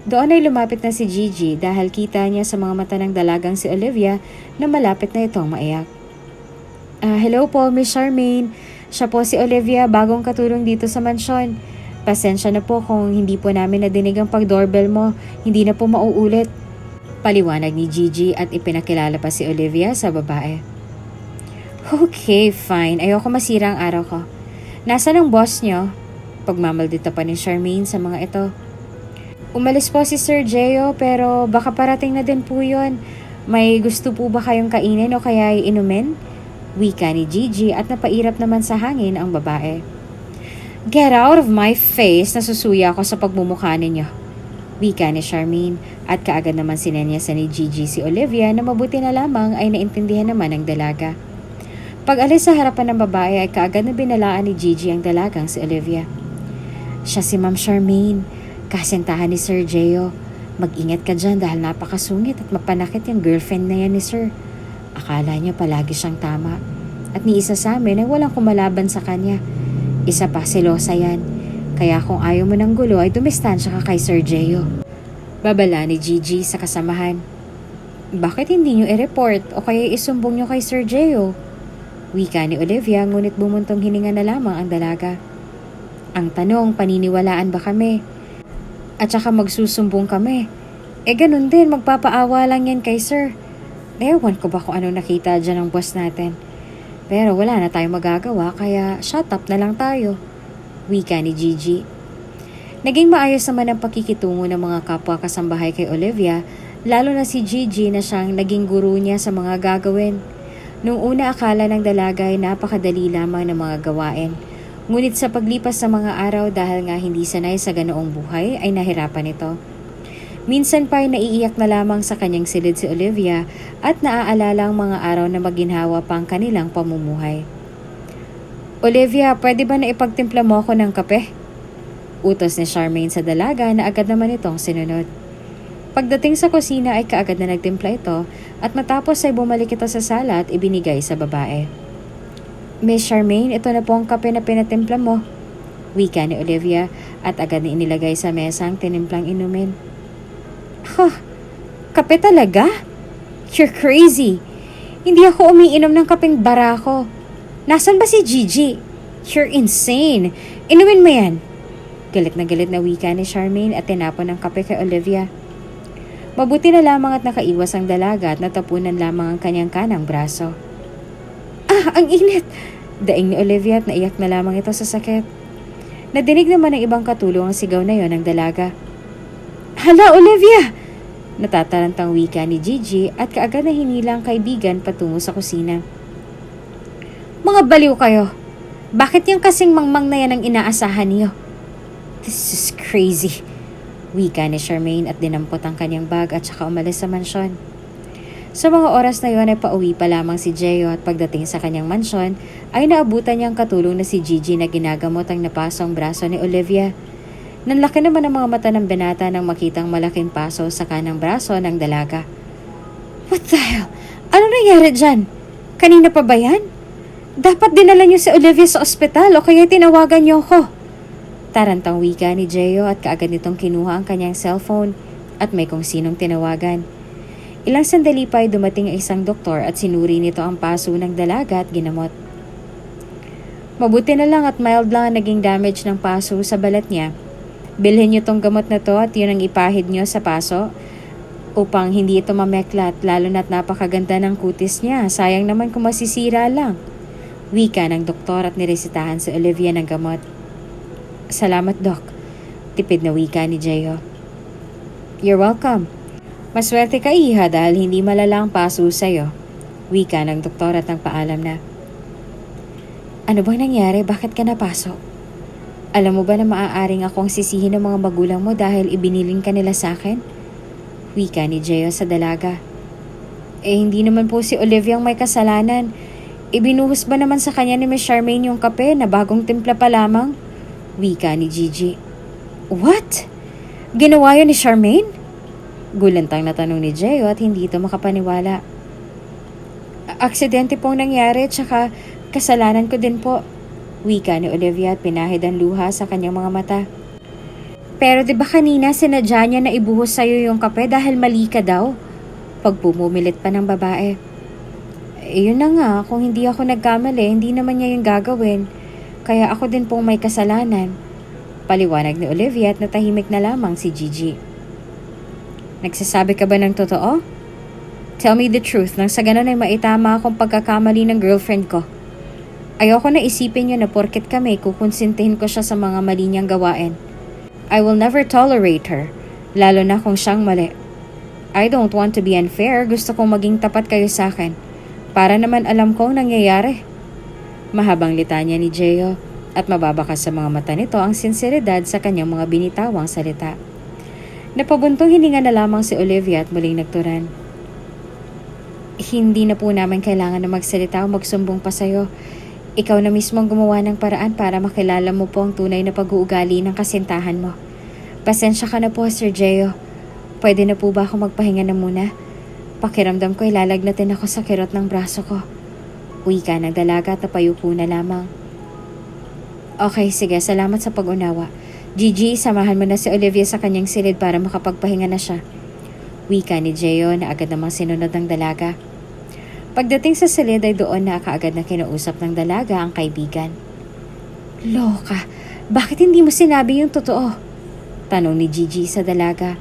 Doon ay lumapit na si Gigi dahil kita niya sa mga mata ng dalagang si Olivia na malapit na itong maiyak. Hello po, Miss Charmaine. Siya po si Olivia, bagong katulong dito sa mansyon. Pasensya na po kung hindi po namin nadinig ang pag-doorbell mo. Hindi na po mauulit. Paliwanag ni Gigi at ipinakilala pa si Olivia sa babae. Okay, fine. Ayoko masira ang araw ko. Nasaan ang boss niyo? Pagmamaldita pa ni Charmaine sa mga ito. Umalis po si Sir Gio pero baka parating na din po yun. May gusto po ba kayong kainin o kaya inumin? Wika ni Gigi at napairap naman sa hangin ang babae. Get out of my face, nasusuya ako sa pagmumukha ninyo. Wika ni Charmaine at kaagad naman sinenyasan ni Gigi si Olivia na mabuti na lamang ay naintindihan naman ng dalaga. Pag alis sa harapan ng babae ay kaagad na binalaan ni Gigi ang dalagang si Olivia. Siya si Ma'am Charmaine, kasintahan ni Sir Gio. Mag-ingat ka dyan dahil napakasungit at mapanakit yung girlfriend na yan ni Sir. Akala niya palagi siyang tama. At ni isa sa amin ay walang kumalaban sa kanya. Isa pa, selosa yan. Kaya kung ayaw mo ng gulo ay dumistansya ka kay Sir Gio. Babala ni Gigi sa kasamahan. Bakit hindi niyo i-report o kaya isumbong niyo kay Sir Gio? Wika ni Olivia ngunit bumuntong hininga na lamang ang dalaga. Ang tanong, paniniwalaan ba kami? At saka magsusumbong kami. Ganun din, magpapaawa lang yan kay Sir. Ewan ko ba kung ano nakita dyan ng boss natin. Pero wala na tayong magagawa kaya shut up na lang tayo. Wika ni Gigi. Naging maayos naman ang pakikitungo ng mga kapwa kasambahay kay Olivia, lalo na si Gigi na siyang naging guru niya sa mga gagawin. Noong una akala ng dalaga ay napakadali lamang ng mga gawain. Ngunit sa paglipas ng mga araw dahil nga hindi sanay sa ganoong buhay ay nahirapan ito. Minsan pa ay naiiyak na lamang sa kanyang silid si Olivia at naaalala ang mga araw na maginhawa pa ang kanilang pamumuhay. Olivia, pwede ba na ipagtimpla mo ako ng kape? Utos ni Charmaine sa dalaga na agad naman itong sinunod. Pagdating sa kusina ay kaagad na nagtimpla ito at matapos ay bumalik ito sa sala at ibinigay sa babae. Miss Charmaine, ito na po ang kape na pinatimpla mo. Wika ni Olivia at agad na inilagay sa mesa ang tinimplang inumin. Kape talaga? You're crazy. Hindi ako umiinom ng kapeng barako. Nasaan ba si Gigi? You're insane. Inumin mo yan. Galit na wika ni Charmaine at tinapon ang kape kay Olivia. Mabuti na lamang at nakaiwas ang dalaga at natapunan lamang ang kanyang kanang braso. Ang init! Daing ni Olivia at naiyak na lamang ito sa sakit. Nadinig naman ng ibang katulong ang sigaw na yon ng dalaga. Hala, Olivia! Natatarantang wika ni Gigi at kaagad na hinila ang kaibigan patungo sa kusina. Mga baliw kayo! Bakit yung kasing mangmang na yan ang inaasahan niyo? This is crazy! Wika ni Charmaine at dinampot ang kanyang bag at saka umalis sa mansyon. Sa mga oras na yon ay pauwi pa lamang si Jeyo at pagdating sa kanyang mansyon ay naabutan niyang katulong na si Gigi na ginagamot ang napasong braso ni Olivia. Nanlaki naman ang mga mata ng binata nang makitang malaking paso sa kanang braso ng dalaga. What the hell? Ano nangyari dyan? Kanina pa ba yan? Dapat dinala niyo si Olivia sa ospital o kaya tinawagan niyo ako. Tarantang wika ni Jeyo at kaagad nitong kinuha ang kanyang cellphone at may kung sinong tinawagan. Ilang sandali pa ay dumating ang isang doktor at sinuri nito ang paso ng dalaga at ginamot. Mabuti na lang at mild lang ang naging damage ng paso sa balat niya. Bilhin niyo tong gamot na to at yun ang ipahid niyo sa paso upang hindi ito mameklat lalo na't napakaganda ng kutis niya. Sayang naman kung masisira lang. Wika ng doktor at niresitahan si Olivia ng gamot. Salamat, Doc. Tipid na wika ni Jeyo. You're welcome. Maswerte ka, iha, dahil hindi malala ang paso sa'yo. Wika ng doktor at nagpaalam na. Ano bang nangyari? Bakit ka napasok? Alam mo ba na maaaring akong sisihin ng mga magulang mo dahil ibinilin ka nila sa akin? Wika ni Jeyo sa dalaga. Hindi naman po si Olivia ang may kasalanan. Ibinuhos ba naman sa kanya ni Miss Charmaine yung kape na bagong timpla pa lamang? Wika ni Gigi. What? Ginawa yun ni Charmaine? Gulantang na tanong ni Jeyo at hindi ito makapaniwala. Aksidente pong nangyari tsaka kasalanan ko din po. Wika ni Olivia at pinahid ang luha sa kanyang mga mata. Pero di ba kanina sinadya niya na ibuhos sa'yo yung kape dahil mali ka daw? Pagpumumilit pa ng babae. Yun na nga, kung hindi ako nagkamali, hindi naman niya yung gagawin. Kaya ako din pong may kasalanan. Paliwanag ni Olivia at natahimik na lamang si Gigi. Nagsasabi ka ba ng totoo? Tell me the truth nang sa ganun ay maitama akong pagkakamali ng girlfriend ko. Ayoko na isipin niyo na porket kami kukonsintihin ko siya sa mga mali niyang gawain. I will never tolerate her, lalo na kung siyang mali. I don't want to be unfair, gusto kong maging tapat kayo sa akin. Para naman alam kong nangyayari. Mahabang litanya ni Jeyo at mababakas sa mga mata nito ang sinseridad sa kanyang mga binitawang salita. Napabuntong hininga na lamang si Olivia at muling nagturan. Hindi na po namin kailangan na magsalita o magsumbong pa sa'yo. Ikaw na mismo ang gumawa ng paraan para makilala mo po ang tunay na pag-uugali ng kasintahan mo. Pasensya ka na po, Sir Jeyo. Pwede na po ba ako magpahinga na muna? Pakiramdam ko ilalagnatin ako sa kirot ng braso ko. Wika ng dalaga at napayuko na lamang. Okay, sige. Salamat sa pag-unawa. Gigi, samahan mo na si Olivia sa kanyang silid para makapagpahinga na siya. Wika ni Jeyo na agad namang sinunod ng dalaga. Pagdating sa silid ay doon na kaagad na kinausap ng dalaga ang kaibigan. Loka, bakit hindi mo sinabi yung totoo? Tanong ni Gigi sa dalaga.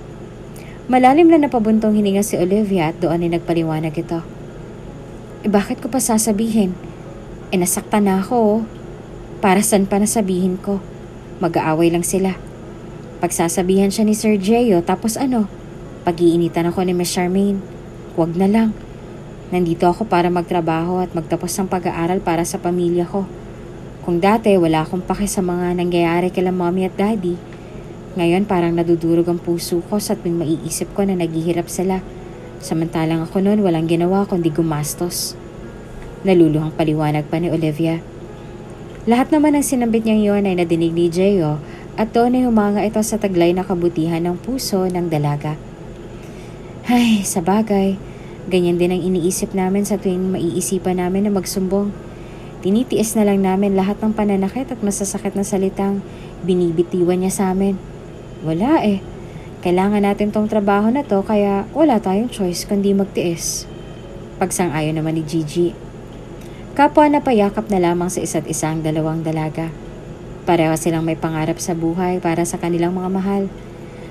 Malalim na napabuntong hininga si Olivia at doon ay nagpaliwanag ito. Bakit ko pa sasabihin? Nasaktan na ako. Para saan pa nasabihin ko? Mag-aaway lang sila. Pagsasabihan siya ni Sir Jeyo tapos ano? Pag-iinitan ako ni Miss Charmaine. Huwag na lang. Nandito ako para magtrabaho at magtapos ng pag-aaral para sa pamilya ko. Kung dati wala akong pake sa mga nangyayari kila mommy at daddy, ngayon parang nadudurog ang puso ko sa tuwing maiisip ko na naghihirap sila. Samantalang ako noon walang ginawa kundi gumastos. Naluluhang paliwanag pa ni Olivia. Lahat naman ng sinambit niyang iyon ay nadinig ni Jeyo at doon ay humanga ito sa taglay na kabutihan ng puso ng dalaga. Ay, sa bagay, ganyan din ang iniisip namin sa tuwing maiisipan namin na magsumbong. Tinitiis na lang namin lahat ng pananakit at masasakit na salitang binibitiwan niya sa amin. Wala eh. Kailangan natin tong trabaho na to kaya wala tayong choice kundi magtiis. Pagsang-ayon naman ni Gigi. Kapwa na payakap na lamang sa isa't isa ang dalawang dalaga. Pareho silang may pangarap sa buhay para sa kanilang mga mahal.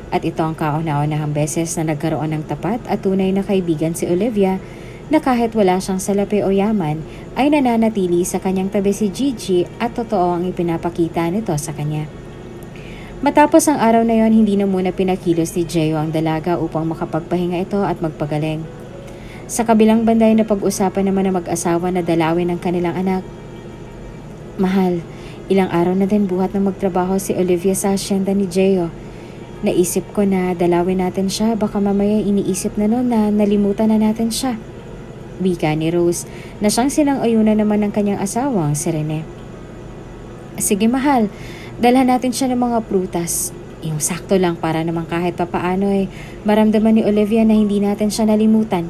At ito ang kauna-unahang beses na nagkaroon ng tapat at tunay na kaibigan si Olivia na kahit wala siyang salapi o yaman ay nananatili sa kanyang tabi si Gigi at totoo ang ipinapakita nito sa kanya. Matapos ang araw na yon, hindi na muna pinakilos ni Jeyo ang dalaga upang makapagpahinga ito at magpagaling. Sa kabilang banda ay napag-usapan naman ng mag-asawa na dalawin ang kanilang anak. Mahal, ilang araw na din buhat na magtrabaho si Olivia sa asyenda ni Jeyo. Naisip ko na dalawin natin siya, baka mamaya iniisip na noon na nalimutan na natin siya. Wika ni Rose na siyang sinang-ayunan naman ng kanyang asawang si Rene. Sige mahal, dalhan natin siya ng mga prutas. Yung sakto lang para naman kahit papaano maramdaman ni Olivia na hindi natin siya nalimutan.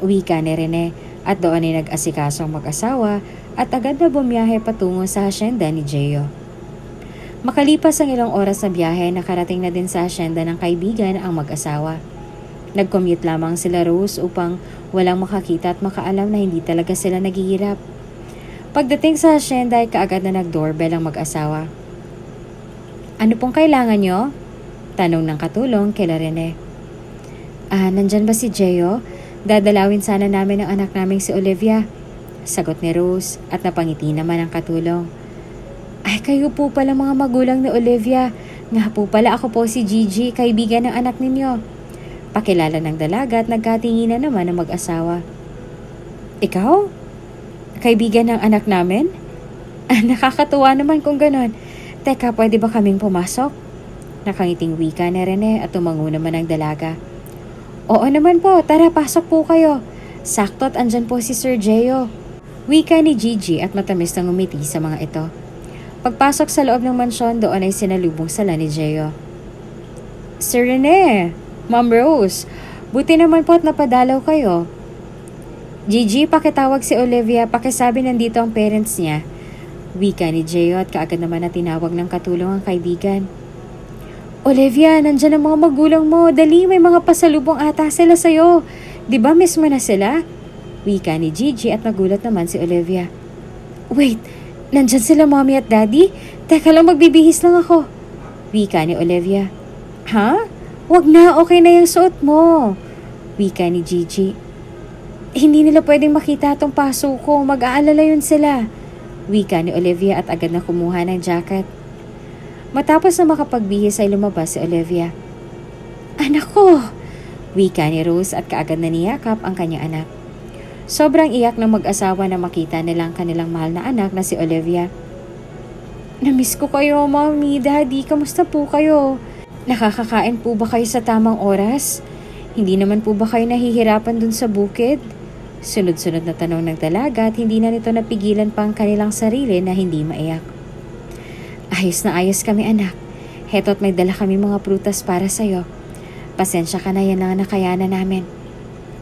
Wika ni Rene at doon ay nag-asikasong mag-asawa at agad na bumiyahe patungo sa hasyenda ni Gio. Makalipas ang ilang oras na biyahe, nakarating na din sa hasyenda ng kaibigan ang mag-asawa. Nag-commute lamang sila Rose upang walang makakita at makaalam na hindi talaga sila naghihirap. Pagdating sa hasyenda ay kaagad na nag-doorbell ang mag-asawa. Ano pong kailangan nyo? Tanong ng katulong kay Rene. Nandyan ba si Gio? Dadalawin sana namin ang anak naming si Olivia. Sagot ni Rose at napangiti naman ang katulong. Ay, kayo po pala mga magulang ni Olivia. Nga po pala ako po si Gigi, kaibigan ng anak ninyo. Pakilala ng dalaga at nagkatinginan naman ang mag-asawa. Ikaw? Kaibigan ng anak namin? Nakakatuwa naman kung ganon. Teka, pwede ba kaming pumasok? Nakangiting wika ni Rene at tumango naman ang dalaga. Oo naman po, tara pasok po kayo. Sakto at andyan po si Sir Gio. Wika ni Gigi at matamis na ngumiti sa mga ito. Pagpasok sa loob ng mansyon, doon ay sinalubong sila ni Gio. Sir Rene, Ma'am Rose, buti naman po at napadalaw kayo. Gigi, pakitawag si Olivia, pakisabi nandito ang parents niya. Wika ni Gio at kaagad naman na tinawag ng katulong ang kaibigan. Olivia, nandyan ang mga magulang mo. Dali, may mga pasalubong ata sila sa'yo. Diba miss mo na sila? Wika ni Gigi at nagulat naman si Olivia. Wait, nandyan sila mommy at daddy? Teka lang, magbibihis lang ako. Wika ni Olivia. Ha? Wag na, okay na yung suot mo. Wika ni Gigi. Hindi nila pwedeng makita tong paso ko. Mag-aalala yun sila. Wika ni Olivia at agad na kumuha ng jacket. Matapos na makapagbihis ay lumabas si Olivia. Anak ko! Wika ni Rose at kaagad na niyakap ang kanyang anak. Sobrang iyak ng mag-asawa na makita nilang kanilang mahal na anak na si Olivia. Namiss ko kayo, Mommy, Daddy. Kamusta po kayo? Nakakakain po ba kayo sa tamang oras? Hindi naman po ba kayo nahihirapan dun sa bukid? Sunod-sunod na tanong ng dalaga at hindi na nito napigilan pa ang kanilang sarili na hindi maiyak. Ayos na ayos kami anak. Heto't may dala kami mga prutas para sa'yo. Pasensya ka na, yan lang ang nakayanan namin.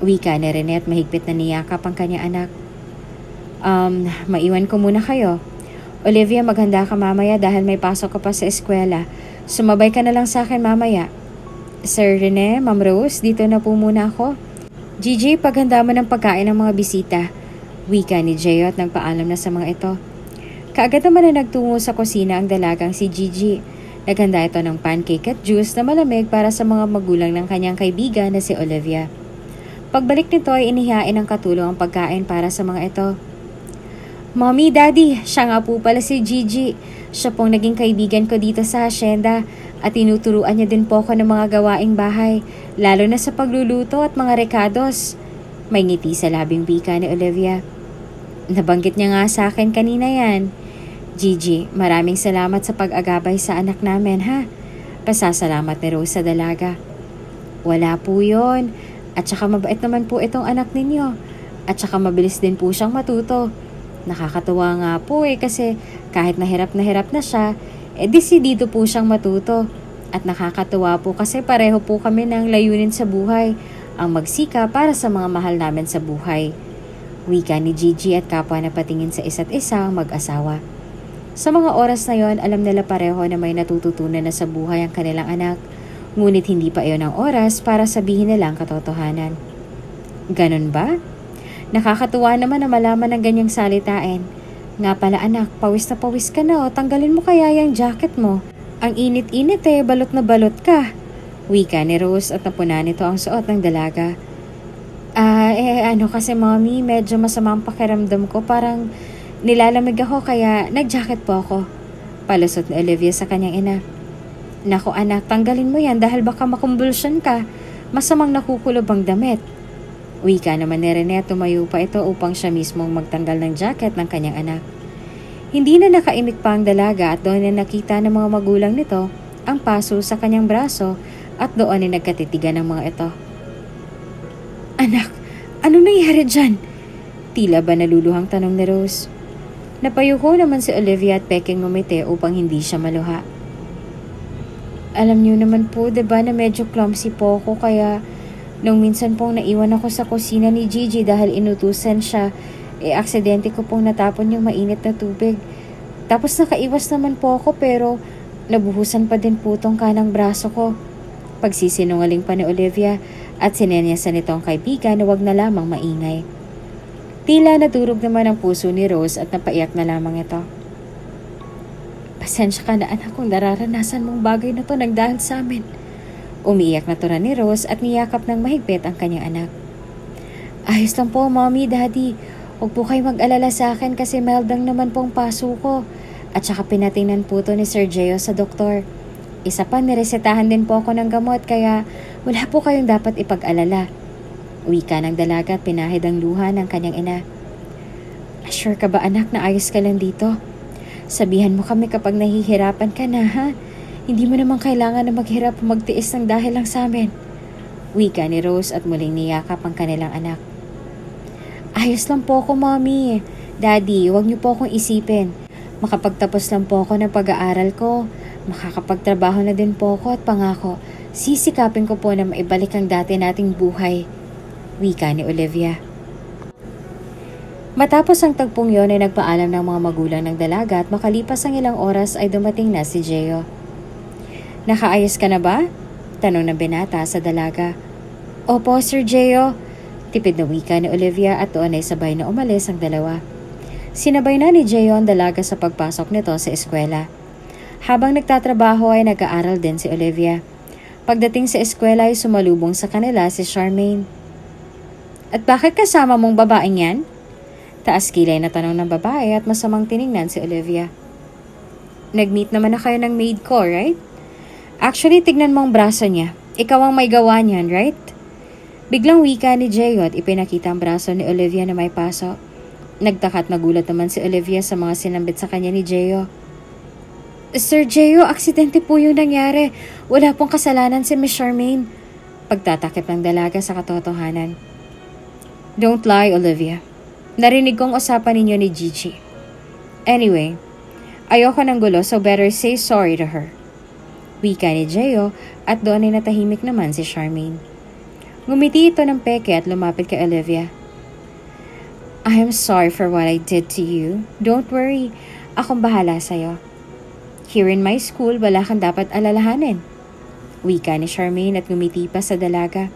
Wika ni Rene at mahigpit na niyakap ang kanyang anak. Maiwan ko muna kayo. Olivia, maghanda ka mamaya dahil may pasok ka pa sa eskwela. Sumabay ka na lang sa akin mamaya. Sir Rene, Ma'am Rose, dito na po muna ako. Gigi, paghanda mo ng pagkain ng mga bisita. Wika ni Gio at nagpaalam na sa mga ito. Kaagad naman na nagtungo sa kusina ang dalagang si Gigi. Naghanda ito ng pancake at juice na malamig para sa mga magulang ng kanyang kaibigan na si Olivia. Pagbalik nito ay inihain ng katulong ang pagkain para sa mga ito. Mommy, Daddy, siya nga po pala si Gigi. Siya pong naging kaibigan ko dito sa hasyenda at tinuturuan niya din po ako ng mga gawaing bahay, lalo na sa pagluluto at mga rekados. May ngiti sa labing wika ni Olivia. Nabanggit niya nga sa akin kanina yan. Gigi, maraming salamat sa pag-agabay sa anak namin ha. Pasasalamat ni Rose sa dalaga. Wala po yun. At saka mabait naman po itong anak ninyo. At saka mabilis din po siyang matuto. Nakakatuwa nga po kasi kahit nahirap na siya, desidido po siyang matuto. At nakakatuwa po kasi pareho po kami ng layunin sa buhay, ang magsika para sa mga mahal namin sa buhay. Wika ni Gigi at kapwa na patingin sa isa't isang mag-asawa. Sa mga oras na yon, alam nila pareho na may natututunan na sa buhay ang kanilang anak, ngunit hindi pa iyon ang oras para sabihin nila ang katotohanan. Ganon ba? Nakakatuwa naman na malaman ng ganyang salitain. Nga pala anak, pawis na pawis ka na o, tanggalin mo kaya yung jacket mo. Ang init-init balot na balot ka. Wika ni Rose at napunan nito ang suot ng dalaga. Kasi mommy, medyo masama ang pakiramdam ko, parang nilalamig ako kaya nag-jacket po ako. Palusot ni Olivia sa kanyang ina. Naku anak, tanggalin mo yan dahil baka makumbulsyon ka. Masamang nakukulob ang damit. Wika naman ni Rene at tumayo pa ito upang siya mismong magtanggal ng jacket ng kanyang anak. Hindi na nakaimik pa ang dalaga at doon na nakita ng mga magulang nito ang paso sa kanyang braso at doon ay nagkatitigan ng mga ito. Anak, Ano nangyari dyan? Tila ba naluluhang tanong ni Rose. Napayuko naman si Olivia at peking ngumiti upang hindi siya maluha. Alam niyo naman po, diba, na medyo clumsy po ako kaya nung minsan pong naiwan ako sa kusina ni Gigi dahil inutusan siya, aksidente ko pong natapon yung mainit na tubig. Tapos nakaiwas naman po ako pero nabuhusan pa din po tong kanang braso ko. Pagsisinungaling pa ni Olivia at sinenyasan nitong kaibigan na wag na lamang maingay. Tila nadurog naman ang puso ni Rose at napaiyak na lamang ito. Pasensya ka na anak kung nararanasan mong bagay na to nang dahil sa amin. Umiiyak na tura ni Rose at niyakap ng mahigpit ang kanyang anak. Ayos lang po, Mommy, Daddy. Huwag po kayo mag-alala sa akin kasi mild lang naman pong paso ko. At saka pinatingnan po to ni Sir Gio sa doktor. Isa pa, niresetahan din po ako ng gamot kaya wala po kayong dapat ipag-alala. Wika ng dalaga at pinahid ang luha ng kanyang ina. Sure ka ba anak na ayos ka lang dito? Sabihan mo kami kapag nahihirapan ka na, ha? Hindi mo naman kailangan na maghirap o magtiis ng dahil lang sa amin. Wika ni Rose at muling niyakap ang kanilang anak. Ayos lang po ako, Mommy. Daddy, huwag niyo po akong isipin. Makapagtapos lang po ako ng pag-aaral ko. Makakapagtrabaho na din po ako at pangako, sisikapin ko po na maibalik ang dati nating buhay. Wika ni Olivia. Matapos ang tagpong yon ay nagpaalam ng mga magulang ng dalaga at makalipas ang ilang oras ay dumating na si Gio. Nakaayos ka na ba? Tanong ng binata sa dalaga. Opo, Sir Gio. Tipid na wika ni Olivia at doon ay sabay na umalis ang dalawa. Sinabay na ni Gio ang dalaga sa pagpasok nito sa eskwela. Habang nagtatrabaho ay nag-aaral din si Olivia. Pagdating sa eskwela ay sumalubong sa kanila si Charmaine. At bakit kasama mong babaeng yan? Taas kilay na tanong ng babae at masamang tiningnan si Olivia. Nag-meet naman na kayo ng maid ko, right? Actually, tignan mo ang braso niya. Ikaw ang may gawa niyan, right? Biglang wika ni Gio at ipinakita ang braso ni Olivia na may paso. Nagtaka at nagulat naman si Olivia sa mga sinambit sa kanya ni Gio. Sir Gio, aksidente po yung nangyari. Wala pong kasalanan si Miss Charmaine. Pagtatakip ng dalaga sa katotohanan. Don't lie, Olivia. Narinig kong usapan ninyo ni Gigi. Anyway, ayoko ng gulo so better say sorry to her. Wika ni Gio at doon ay natahimik naman si Charmaine. Ngumiti ito ng peke at lumapit kay Olivia. I am sorry for what I did to you. Don't worry, akong bahala sa'yo. Here in my school, wala kang dapat alalahanin. Wika ni Charmaine at ngumiti pa sa dalaga.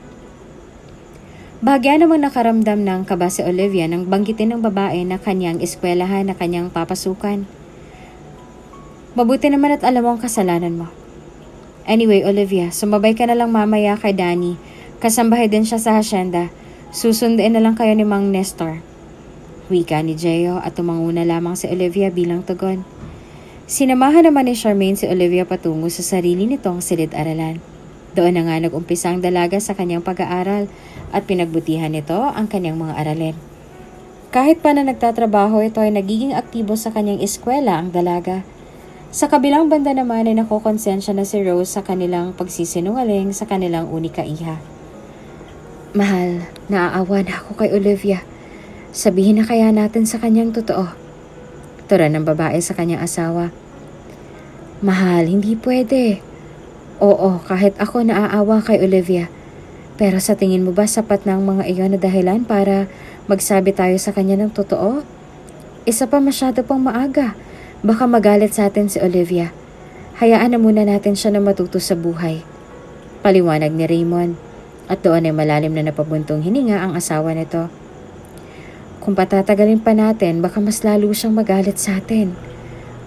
Bahagya namang nakaramdam ng kaba si Olivia nang banggitin ng babae na kanyang eskwelahan na kanyang papasukan. Mabuti naman at alam mo ang kasalanan mo. Anyway, Olivia, sumabay ka na lang mamaya kay Danny. Kasambahay din siya sa hasyenda. Susundin na lang kayo ni Mang Nestor. Wika ni Gio at tumanguna lamang si Olivia bilang tugon. Sinamahan naman ni Charmaine si Olivia patungo sa sarili nitong silid-aralan. Doon na nga nag-umpisa ang dalaga sa kanyang pag-aaral at pinagbutihan nito ang kanyang mga aralin. Kahit pa na nagtatrabaho ito ay nagiging aktibo sa kanyang eskwela ang dalaga. Sa kabilang banda naman ay nakokonsensya na si Rose sa kanilang pagsisinungaling sa kanilang unika iha. Mahal, naaawa na ako kay Olivia. Sabihin na kaya natin sa kanyang totoo. Tura ng babae sa kanyang asawa. Mahal, hindi pwede. Oo, kahit ako naaawa kay Olivia. Pero sa tingin mo ba sapat na ang mga iyon na dahilan para magsabi tayo sa kanya ng totoo? Isa pa masyado pang maaga. Baka magalit sa atin si Olivia. Hayaan na muna natin siya na matuto sa buhay. Paliwanag ni Raymond. At doon ay malalim na napabuntong hininga ang asawa nito. Kung patatagalin pa natin, baka mas lalo siyang magalit sa atin.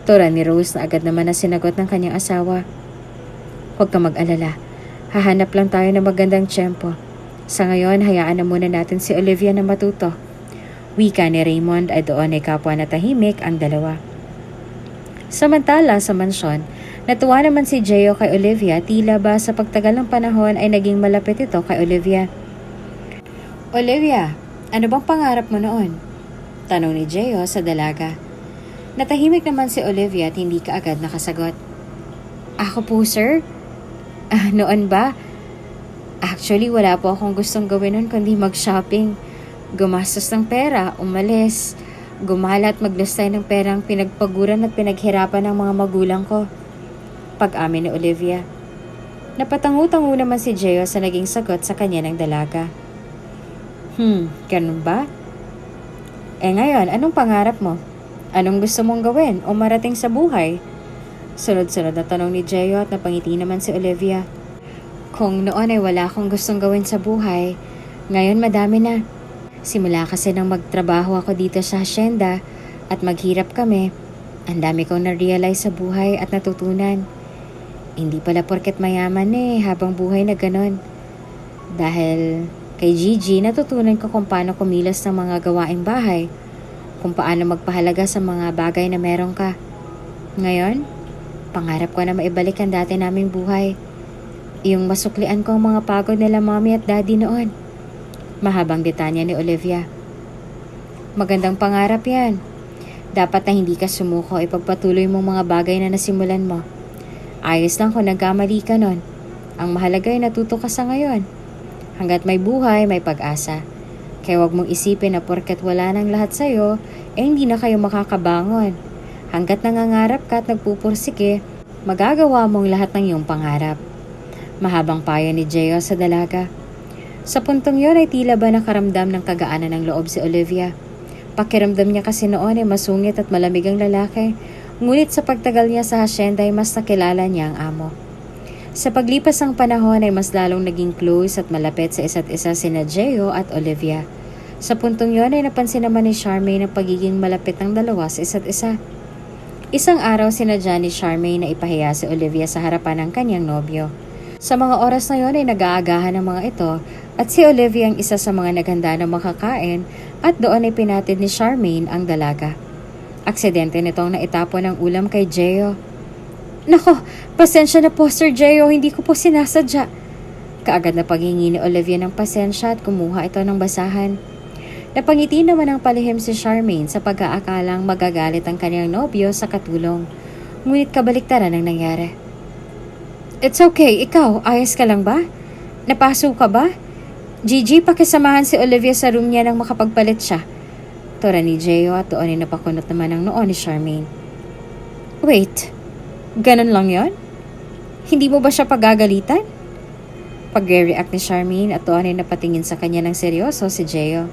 Tura ni Rose na agad naman na sinagot ng kanyang asawa. Huwag ka mag-alala. Hahanap lang tayo ng magandang tiyempo. Sa ngayon, hayaan na muna natin si Olivia na matuto. Wika ni Raymond ay doon ay kapwa na tahimik ang dalawa. Samantala sa mansyon, natuwa naman si Gio kay Olivia tila ba sa pagtagal ng panahon ay naging malapit ito kay Olivia. Olivia, ano bang pangarap mo noon? Tanong ni Gio sa dalaga. Natahimik naman si Olivia at hindi kaagad nakasagot. Ako po, sir? Noon ba? Actually, wala po akong gustong gawin nun kundi mag-shopping. Gumastos ng pera, umalis. Gumala at maglustay ng perang pinagpaguran at pinaghirapan ng mga magulang ko. Pag-amin ni Olivia. Napatangu-tangu naman si Gio sa naging sagot sa kanya ng dalaga. Ganun ba? Ngayon, anong pangarap mo? Anong gusto mong gawin o marating sa buhay? Sunod-sunod na tanong ni Gio at napangiti naman si Olivia. Kung noon ay wala akong gustong gawin sa buhay, ngayon madami na. Simula kasi nang magtrabaho ako dito sa hacienda at maghirap kami, ang dami kong na-realize sa buhay at natutunan. Hindi pala porket mayaman habang buhay na ganon. Dahil kay Gigi, natutunan ko kung paano kumilos ng mga gawaing bahay, kung paano magpahalaga sa mga bagay na meron ka. Ngayon, pangarap ko na maibalik ang dati naming buhay. Yung masuklian ko ang mga pagod nila mommy at daddy noon. Mahabang detanya ni Olivia. Magandang pangarap yan. Dapat na hindi ka sumuko, ipagpatuloy mong mga bagay na nasimulan mo. Ayos lang kung nagkamali ka nun. Ang mahalaga ay natuto ka sa ngayon. Hanggat may buhay, may pag-asa. Kaya wag mong isipin na porket wala nang lahat sa'yo, hindi na kayo makakabangon. Hanggat nangangarap ka at nagpupursike, magagawa mong lahat ng iyong pangarap. Mahabang payo ni Gio sa dalaga. Sa puntong yon ay tila ba nakaramdam ng kagaanan ng loob si Olivia. Pakiramdam niya kasi noon ay masungit at malamig ang lalaki, ngunit sa pagtagal niya sa hacienda ay mas nakilala niya ang amo. Sa paglipas ng panahon ay mas lalong naging close at malapit sa isa't isa sina Gio at Olivia. Sa puntong yon ay napansin naman ni Charmaine ang pagiging malapit ng dalawa sa isa't isa. Isang araw sinadya ni Charmaine na ipahiya si Olivia sa harapan ng kanyang nobyo. Sa mga oras na yon ay nag-aagahan ng mga ito at si Olivia ang isa sa mga naghanda na makakain at doon ay pinatid ni Charmaine ang dalaga. Aksidente nitong naitapon ng ulam kay Gio. Nako, pasensya na po Sir Gio, hindi ko po sinasadya. Kaagad na paghingi ni Olivia ng pasensya at kumuha ito ng basahan. Napangiti naman ang palihim si Charmaine sa pag-aakalang magagalit ang kanyang nobyo sa katulong. Ngunit kabaliktaran ang nangyari. It's okay, ikaw, ayos ka lang ba? Napaso ka ba? Gigi, pakisamahan si Olivia sa room niya nang makapagpalit siya. Tora ni Gio at doon ay napakunot naman ang noo ni Charmaine. Wait, ganun lang yon? Hindi mo ba siya pagagalitan? Pag-react ni Charmaine at doon ay napatingin sa kanya ng seryoso si Gio.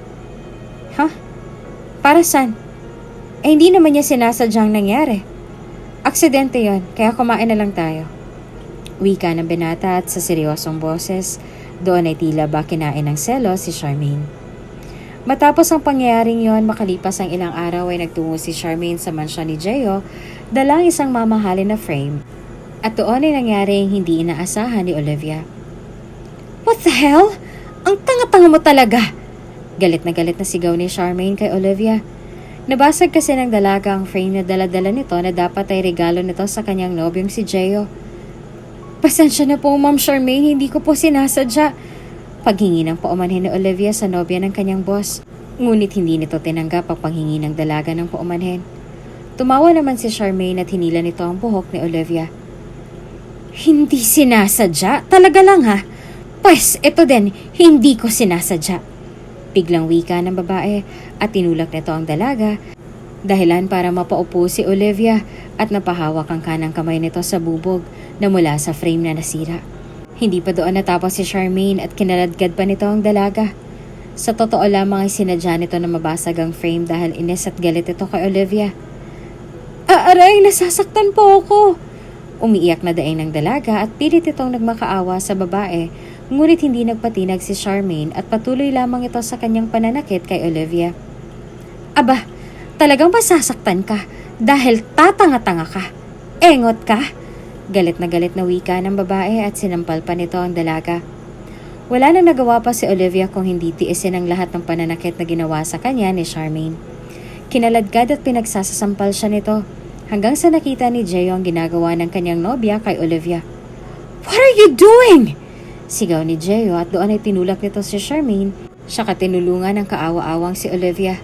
Para saan? Hindi naman niya sinasadyang nangyari. Aksidente yon, kaya kumain na lang tayo. Wika ng binata at sa seryosong boses, doon ay tila ba kinain ng selo si Charmaine. Matapos ang pangyayaring yon, makalipas ang ilang araw ay nagtungo si Charmaine sa mansyon ni Gio, dalang isang mamahalin na frame. At doon ay nangyari ang hindi inaasahan ni Olivia. What the hell? Ang tanga-tanga mo talaga! Galit na sigaw ni Charmaine kay Olivia. Nabasag kasi ng dalaga ang frame na dala-dala nito na dapat ay regalo nito sa kanyang nobyong si Gio. Pasensya na po, Ma'am Charmaine, hindi ko po sinasadya. Paghingi ng paumanhin ni Olivia sa nobya ng kanyang boss. Ngunit hindi nito tinanggap ang panghingi ng dalaga ng paumanhin. Tumawa naman si Charmaine at hinila nito ang buhok ni Olivia. Hindi sinasadya? Talaga lang ha? Pues, ito din, hindi ko sinasadya. Biglang wika ng babae at tinulak nito ang dalaga, dahilan para mapaupo si Olivia at napahawak ang kanang kamay nito sa bubog na mula sa frame na nasira. Hindi pa doon natapos si Charmaine at kinaladkad pa nito ang dalaga. Sa totoo lamang ay sinadya nito na mabasag ang frame dahil inis at galit ito kay Olivia. Aray, nasasaktan po ako! Umiiyak na daing ng dalaga at pilit itong nagmakaawa sa babae, ngunit hindi nagpatinag si Charmaine at patuloy lamang ito sa kanyang pananakit kay Olivia. Aba, talagang masasaktan ka dahil tatanga-tanga ka. Engot ka? Galit na wika ng babae at sinampal pa nito ang dalaga. Wala na nagawa pa si Olivia kung hindi tiisin ang lahat ng pananakit na ginawa sa kanya ni Charmaine. Kinaladkad at pinagsasasampal siya nito hanggang sa nakita ni Gio ang ginagawa ng kanyang nobya kay Olivia. What are you doing? Sigaw ni Gio at doon ay tinulak nito si Charmaine, saka tinulungan ng kaawa-awang si Olivia.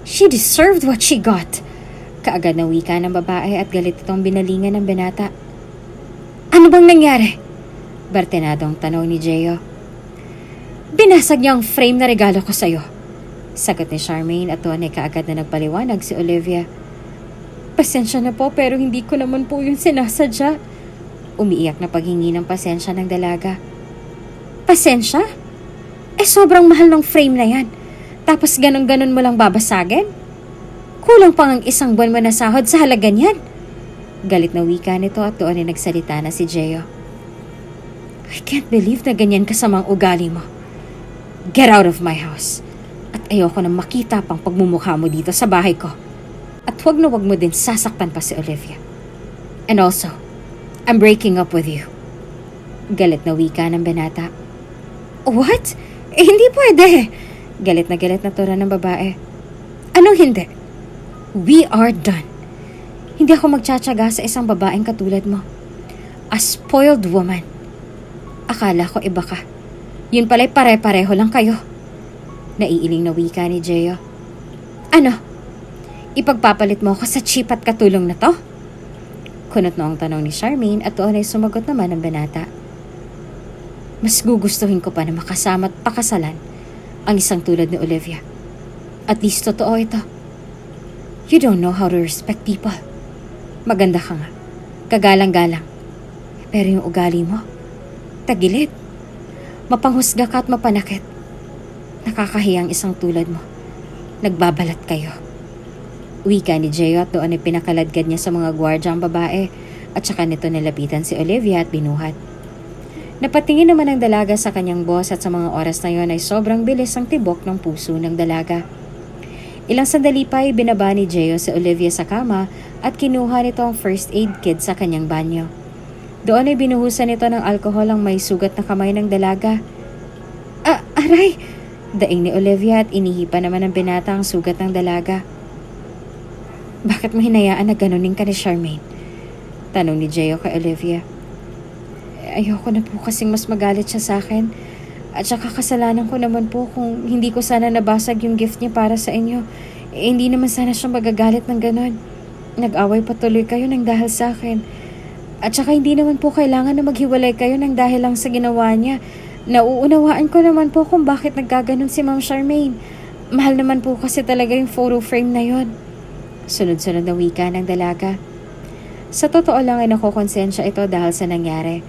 She deserved what she got. Kaagad na wika ng babae at galit itong binalingan ng binata. Ano bang nangyari? Bartenadong tanong ni Gio. Binasag niya ang frame na regalo ko sa'yo. Sagot ni Charmaine at doon ay kaagad na nagpaliwanag si Olivia. Pasensya na po pero hindi ko naman po yun sinasadya. Umiiyak na paghingi ng pasensya ng dalaga. Pasensya? Sobrang mahal ng frame na yan. Tapos ganon-ganon mo lang babasagin? Kulang pang ang 1 buwan mo na sahod sa halaga niyan. Galit na wika nito at doon ay nagsalita na si Geo. I can't believe na ganyan kasamang ugali mo. Get out of my house. At ayoko na makita pang pagmumukha mo dito sa bahay ko. At wag na wag mo din sasaktan pa si Olivia. And also, I'm breaking up with you. Galit na wika ng binata. What? Hindi pwede. Galit na tura ng babae. Anong hindi? We are done. Hindi ako magtsatsaga sa isang babaeng katulad mo. A spoiled woman. Akala ko iba ka. Yun pala'y pare-pareho lang kayo. Naiiling na wika ni Geo. Ano? Ipagpapalit mo ako sa cheap at katulong na to? Kunot noong tanong ni Charmaine at doon ay sumagot naman ang binata. Mas gugustuhin ko pa na makasama at pakasalan ang isang tulad ni Olivia. At least totoo ito. You don't know how to respect people. Maganda ka nga. Kagalang-galang. Pero yung ugali mo, tagilid. Mapanghusga ka at mapanakit. Nakakahiyang isang tulad mo. Nagbabalat kayo. Wika ni Geo at doon ay pinakaladkad niya sa mga gwardyang babae at saka nito nilapitan si Olivia at binuhat. Napatingin naman ang dalaga sa kanyang boss at sa mga oras na yon ay sobrang bilis ang tibok ng puso ng dalaga. Ilang sandali pa ay binaba ni Geo si Olivia sa kama at kinuha nito ang first aid kit sa kanyang banyo. Doon ay binuhusan nito ng alkohol ang may sugat na kamay ng dalaga. Aray! Daing ni Olivia at inihipan naman ng binata ang sugat ng dalaga. Bakit mo hinayaan na ganunin ka ni Charmaine? Tanong ni Geo kay Olivia. Ayoko na po kasing mas magalit siya sa akin. At saka kasalanan ko naman po kung hindi ko sana nabasag yung gift niya para sa inyo. Hindi naman sana siya magagalit ng ganon. Nag-away patuloy kayo ng dahil sa akin. At saka hindi naman po kailangan na maghiwalay kayo ng dahil lang sa ginawa niya. Nauunawaan ko naman po kung bakit nagkaganon si Ma'am Charmaine. Mahal naman po kasi talaga yung photo frame na yon. Sunod-sunod na wika ng dalaga. Sa totoo lang ay nakokonsensya ito dahil sa nangyari.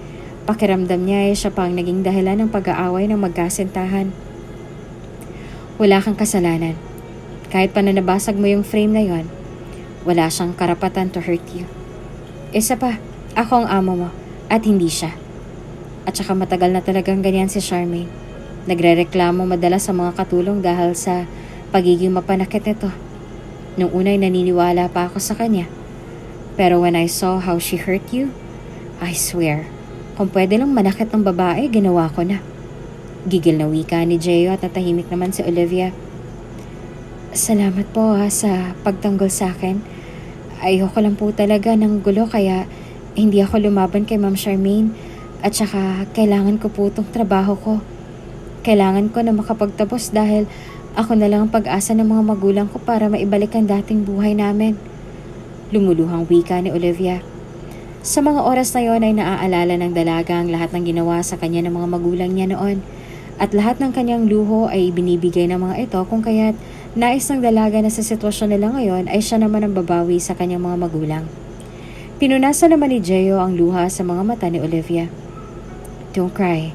Pakiramdam niya ay siya pang naging dahilan ng pag-aaway ng magkasintahan. Wala kang kasalanan. Kahit pa na nabasag mo yung frame na yon, wala siyang karapatan to hurt you. Isa pa, ako ang amo mo at hindi siya. At saka matagal na talagang ganyan si Charmaine. Nagrereklamo madalas sa mga katulong dahil sa pagiging mapanakit nito. Nung unay naniniwala pa ako sa kanya. Pero when I saw how she hurt you, I swear, kung pwede lang manakit ng babae, ginawa ko na. Gigil na wika ni Geo at natahimik naman si Olivia. Salamat po sa pagtanggol sa akin. Ayoko lang po talaga ng gulo kaya hindi ako lumaban kay Ma'am Charmaine. At saka kailangan ko po itong trabaho ko. Kailangan ko na makapagtapos dahil ako na lang ang pag-asa ng mga magulang ko para maibalik ang dating buhay namin. Lumuluhang wika ni Olivia. Sa mga oras na yon ay naaalala ng dalaga ang lahat ng ginawa sa kanya ng mga magulang niya noon. At lahat ng kanyang luho ay binibigay ng mga ito kung kaya't nais ng dalaga na sa sitwasyon nila ngayon ay siya naman ang babawi sa kanyang mga magulang. Pinunasan naman ni Geo ang luha sa mga mata ni Olivia. Don't cry.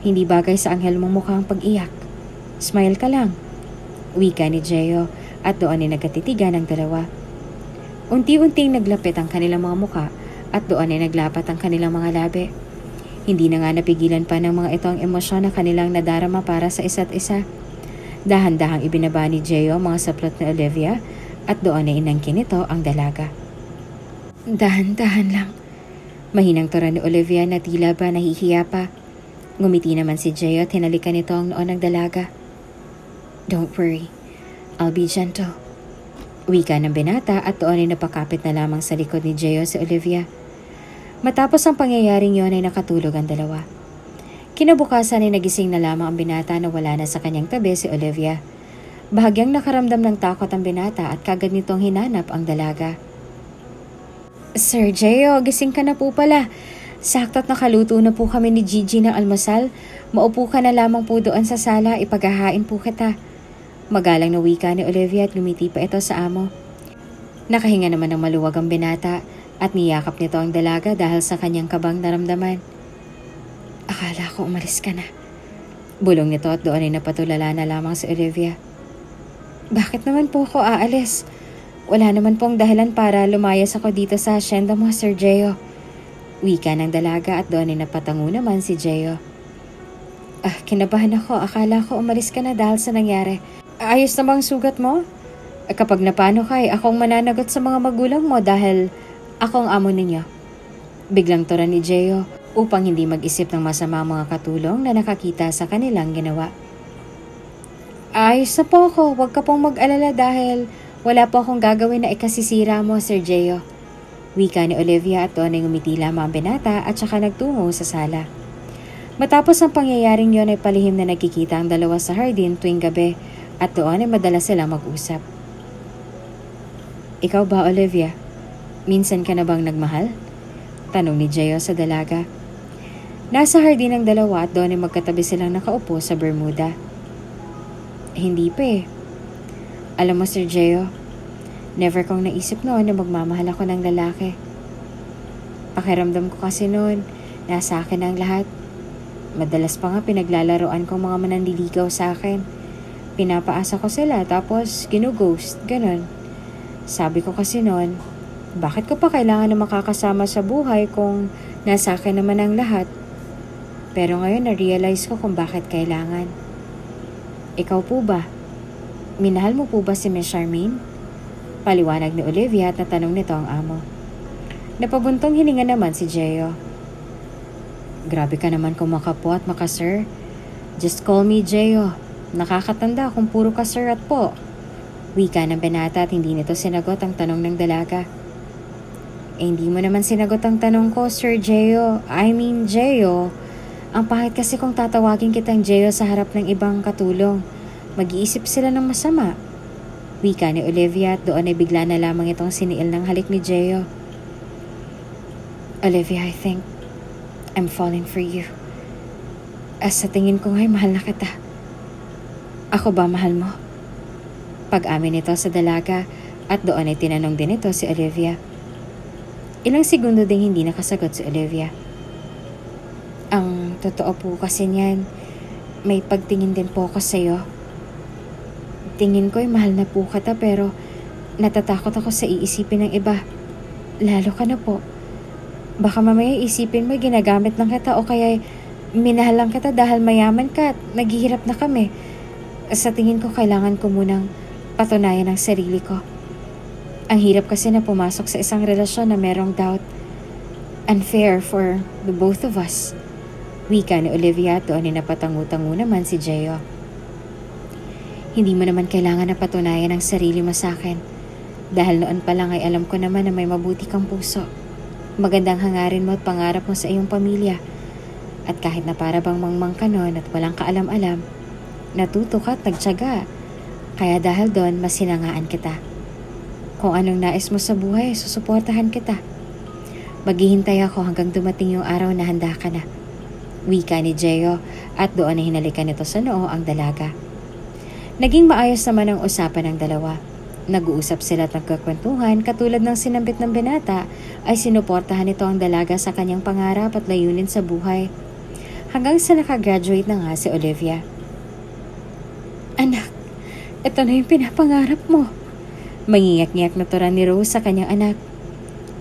Hindi bagay sa anghel mong mukha ang pag-iyak. Smile ka lang. Wika ni Geo at doon ay nagkatitigan ang dalawa. Unti-unting naglapit ang kanilang mga mukha at doon ay naglapat ang kanilang mga labi. Hindi na nga napigilan pa ng mga ito ang emosyon na kanilang nadarama para sa isa't isa. Dahan-dahang ibinaba ni Geo ang mga saplot ni Olivia at doon ay inangkin nito ang dalaga. Dahan-dahan lang. Mahinang tura ni Olivia na tila ba nahihiya pa. Ngumiti naman si Geo at hinalikan nito ang noon ng dalaga. Don't worry, I'll be gentle. Wika ng binata at doon ay napakapit na lamang sa likod ni Geo si Olivia. Matapos ang pangyayaring yon ay nakatulog ang dalawa. Kinabukasan ay nagising na lamang ang binata na wala na sa kanyang tabi si Olivia. Bahagyang nakaramdam ng takot ang binata at kagad nitong hinanap ang dalaga. Sir Geo, gising ka na po pala. Sakto't nakaluto na po kami ni Gigi ng almusal. Maupo ka na lamang po doon sa sala, ipaghahain po kita. Magalang na wika ni Olivia at lumiti pa ito sa amo. Nakahinga naman ng maluwag ang binata at niyakap nito ang dalaga dahil sa kanyang kabang naramdaman. Akala ko umalis ka na. Bulong nito at doon ay napatulala na lamang si Olivia. Bakit naman po ako aalis? Wala naman pong dahilan para lumayas ako dito sa asyenda mo, Sir Gio. Wika ng dalaga at doon ay napatango naman si Gio. Kinabahan ako. Akala ko umalis ka na dahil sa nangyari. Ayos na bang sugat mo? Kapag napano ka akong mananagot sa mga magulang mo dahil akong amo ninyo. Biglang tura ni Gio upang hindi mag-isip ng masama mga katulong na nakakita sa kanilang ginawa. Ayos na po ako. Huwag ka pong mag-alala dahil wala po akong gagawin na ikasisira mo, Sir Gio. Wika ni Olivia at doon ay ngumiti lamang ang binata at saka nagtungo sa sala. Matapos ang pangyayaring yon ay palihim na nagkikita ang dalawa sa hardin tuwing gabi at doon ay madalas silang mag-usap. Ikaw ba, Olivia? Minsan ka na bang nagmahal? Tanong ni Gio sa dalaga. Nasa hardin ang dalawa at doon ay magkatabi silang nakaupo sa Bermuda. Hindi pa eh. Alam mo, Sir Gio, never kong naisip noon na magmamahal ako ng lalaki. Pakiramdam ko kasi noon, nasa akin ang lahat. Madalas pa nga pinaglalaroan kong mga mananliligaw sa akin. Pinapaasa ko sila tapos gino-ghost, ganon. Sabi ko kasi noon, bakit ko pa kailangan na makakasama sa buhay kung nasa akin naman ang lahat? Pero ngayon na-realize ko kung bakit kailangan. Ikaw po ba? Minahal mo po ba si Miss Charmaine? Paliwanag ni Olivia at natanong nito ang amo. Napabuntong hininga naman si Gio. Grabe ka naman kung makapo at makasir. Just call me Gio. Nakakatanda kung puro ka sir at po. Wika ng binata at hindi nito sinagot ang tanong ng dalaga. Hindi mo naman sinagot ang tanong ko, Sir Gio. Gio. Ang pahit kasi kung tatawagin kitang Gio sa harap ng ibang katulong. Mag-iisip sila ng masama. Wika ni Olivia at doon ay bigla na lamang itong siniil ng halik ni Gio. Olivia, I think I'm falling for you. Sa tingin ko nga'y mahal na kita. Ako ba mahal mo? Pag-amin nito sa dalaga at doon ay tinanong din ito si Olivia. Ilang segundo ding hindi nakasagot si Olivia. Ang totoo po kasi niyan, may pagtingin din po ako sa'yo. Tingin ko'y mahal na po kita pero natatakot ako sa iisipin ng iba. Lalo ka na po. Baka mamaya isipin mo ginagamit lang kita o kaya minahal lang kita dahil mayaman ka at naghihirap na kami. Sa tingin ko kailangan ko munang patunayan ang sarili ko. Ang hirap kasi na pumasok sa isang relasyon na merong doubt. Unfair for the both of us. Wika ni Olivia at doon ay napatangu-tangu naman si Gio. Hindi mo naman kailangan na patunayan ang sarili mo sa akin. Dahil noon pa lang ay alam ko naman na may mabuti kang puso. Magandang hangarin mo at pangarap mo sa iyong pamilya. At kahit na para bang mangmang ka noon at walang kaalam-alam, natuto ka at nagtiyaga. Kaya dahil doon, mas sinangaan kita. Kung anong nais mo sa buhay, susuportahan kita. Maghihintay ako hanggang dumating yung araw na handa ka na. Wika ni Gio at doon ay hinalikan nito sa noo ang dalaga. Naging maayos naman ang usapan ng dalawa. Nag-uusap sila at nagkakwentuhan katulad ng sinambit ng binata ay sinuportahan nito ang dalaga sa kanyang pangarap at layunin sa buhay. Hanggang sa nakagraduate na nga si Olivia. Anak, ito na yung pinapangarap mo. Mangiyak-ngiyak na tura ni Rose sa kanyang anak.